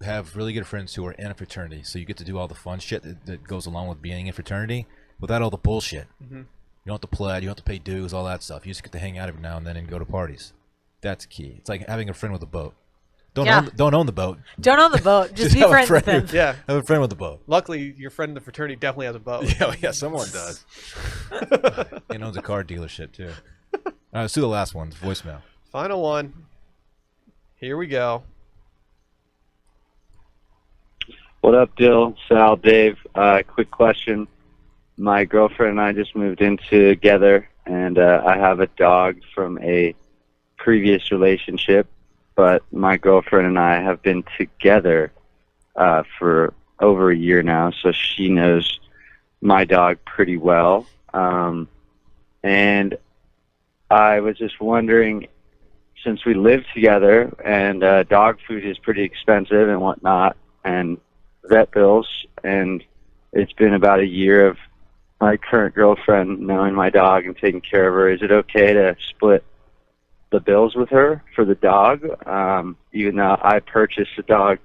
have really good friends who are in a fraternity, so you get to do all the fun shit that goes along with being in fraternity without all the bullshit. Mm-hmm. You don't have to pledge, you don't have to pay dues, all that stuff. You just get to hang out every now and then and go to parties. That's key. It's like having a friend with a boat. Don't own the boat. Don't own the boat. Just be have a friends with friend him. Yeah. Have a friend with a boat. Luckily, your friend in the fraternity definitely has a boat. Yeah, someone does. He owns a car dealership too. All right, let's do the last one. Voicemail. Final one. Here we go. What up, Dill, Sal, Dave? Quick question. My girlfriend and I just moved in together, and I have a dog from a previous relationship, but my girlfriend and I have been together for over a year now, so she knows my dog pretty well. And I was just wondering, since we live together and dog food is pretty expensive and whatnot, and vet bills, and it's been about a year of my current girlfriend knowing my dog and taking care of her, is it okay to split the bills with her for the dog? Even though I purchased the dog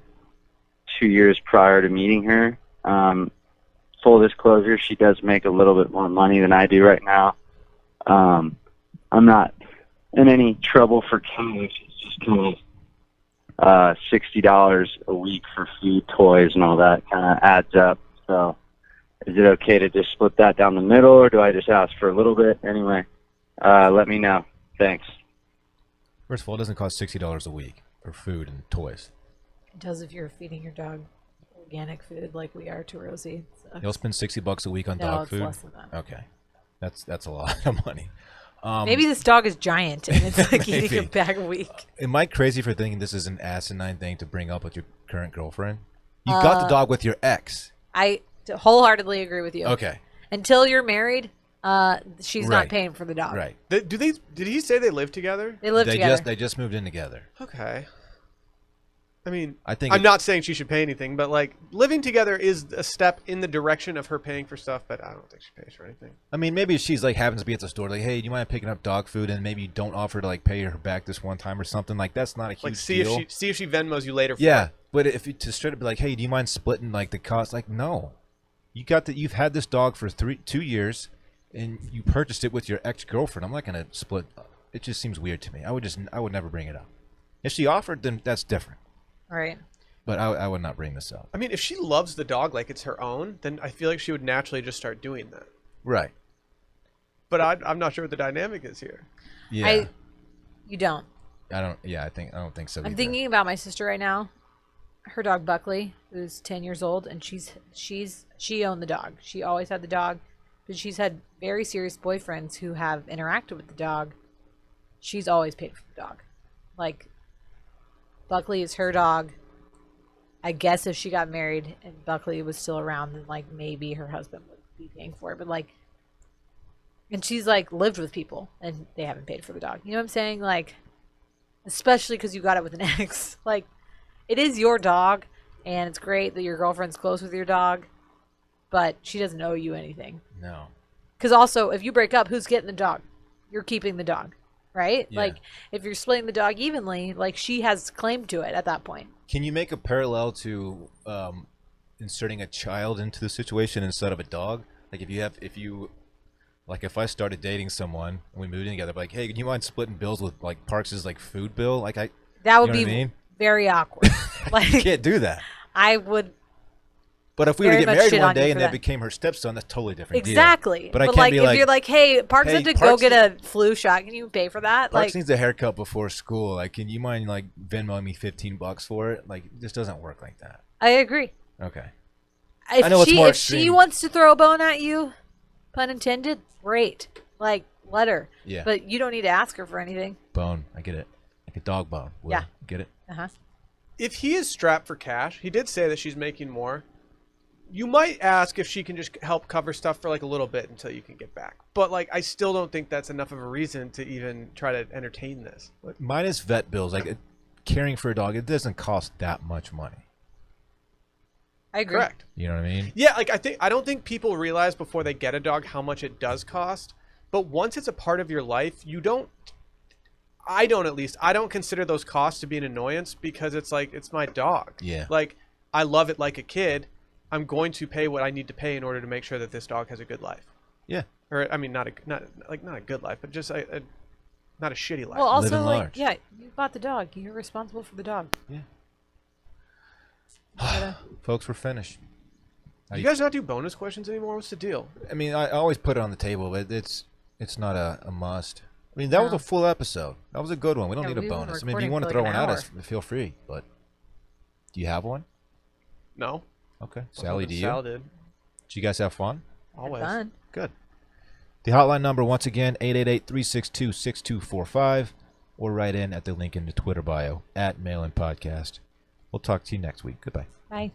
2 years prior to meeting her. Full disclosure, she does make a little bit more money than I do right now. I'm not in any trouble for cash. It's just kind of $60 a week for food, toys, and all that kind of adds up. So is it okay to just split that down the middle, or do I just ask for a little bit? Anyway, let me know. Thanks. First of all, it doesn't cost $60 a week for food and toys. It does if you're feeding your dog organic food like we are to Rosie. So. You'll spend $60 a week on No, dog it's food. less than that. Okay, that's a lot of money. Maybe this dog is giant and it's like eating a Maybe. bag a week. Am I crazy for thinking this is an asinine thing to bring up with your current girlfriend? You got the dog with your ex. I wholeheartedly agree with you. Okay. Until you're married, she's not Right. paying for the dog. Right. Did he say they live together? They live They together. just moved in together. Okay. I mean, I think I'm not saying she should pay anything, but like living together is a step in the direction of her paying for stuff. But I don't think she pays for anything. I mean, maybe she's like happens to be at the store, like, hey, do you mind picking up dog food? And maybe you don't offer to like pay her back this one time or something. Like that's not a huge Like see deal. if she Venmos you later. For Yeah, it. but if you to straight up be like, hey, do you mind splitting like the cost? Like, no, you've had this dog for 2 years, and you purchased it with your ex girlfriend. I'm not gonna split. It just seems weird to me. I would never bring it up. If she offered, then that's different. Right. But I would not bring this up. I mean, if she loves the dog like it's her own, then I feel like she would naturally just start doing that. Right. But I'm not sure what the dynamic is here. Yeah. You don't. I don't think so. I'm either. thinking about my sister right now. Her dog Buckley, who's 10 years old, and she owned the dog. She always had the dog, but she's had very serious boyfriends who have interacted with the dog. She's always paid for the dog. Like, Buckley is her dog. I guess if she got married and Buckley was still around, then like maybe her husband would be paying for it. But like, and she's like lived with people and they haven't paid for the dog. You know what I'm saying? Like, especially because you got it with an ex. Like, it is your dog, and it's great that your girlfriend's close with your dog, but she doesn't owe you anything. No. Because also, if you break up, who's getting the dog? You're keeping the dog, right? Yeah. Like, if you're splitting the dog evenly, like she has claim to it at that point. Can you make a parallel to inserting a child into the situation instead of a dog? Like if I started dating someone and we moved in together, like, hey, can you mind splitting bills with like Parks' like food bill? Like That would you know be what I mean? very awkward. You Like, can't do that. I would But if we were to very get much married shit one on you day for and that. that became her stepson, that's a totally different deal. exactly. But I can't like, be if like, you're like, hey, Parks hey, had to go Parks get a flu shot. Can you pay for that? Parks Like, needs a haircut before school. Like, can you mind like Venmoing me $15 for it? Like, this doesn't work like that. I agree. Okay. If I know it's more if she extreme. wants to throw a bone at you, pun intended, great. Like, let her. Yeah. But you don't need to ask her for anything. Bone. I get it. Like a dog bone. Will. Yeah. Get it? Uh-huh. If he is strapped for cash, he did say that she's making more. You might ask if she can just help cover stuff for like a little bit until you can get back. But like, I still don't think that's enough of a reason to even try to entertain this. Minus vet bills, like caring for a dog, it doesn't cost that much money. I agree. Correct. You know what I mean? Yeah, like I don't think people realize before they get a dog how much it does cost. But once it's a part of your life, I don't consider those costs to be an annoyance because it's like, it's my dog. Yeah. Like, I love it like a kid. I'm going to pay what I need to pay in order to make sure that this dog has a good life. Yeah. Or I mean, not a good life, but just not a shitty life. Well, Living also, like, large. yeah, you bought the dog. You're responsible for the dog. Yeah. Folks, we're finished. Do you guys not do bonus questions anymore? What's the deal? I mean, I always put it on the table, but it's not a must. I mean, that was No. a full episode. That was a good one. We don't Yeah, need a we've been bonus. I mean, if you recording want to for throw like one an at us, feel free. But do you have one? No. Okay. Sally, do you? Sal did. Did you guys have fun? Always. Fun. Good. The hotline number, once again, 888-362-6245, or write in at the link in the Twitter bio, @MailinPodcast. We'll talk to you next week. Goodbye. Bye.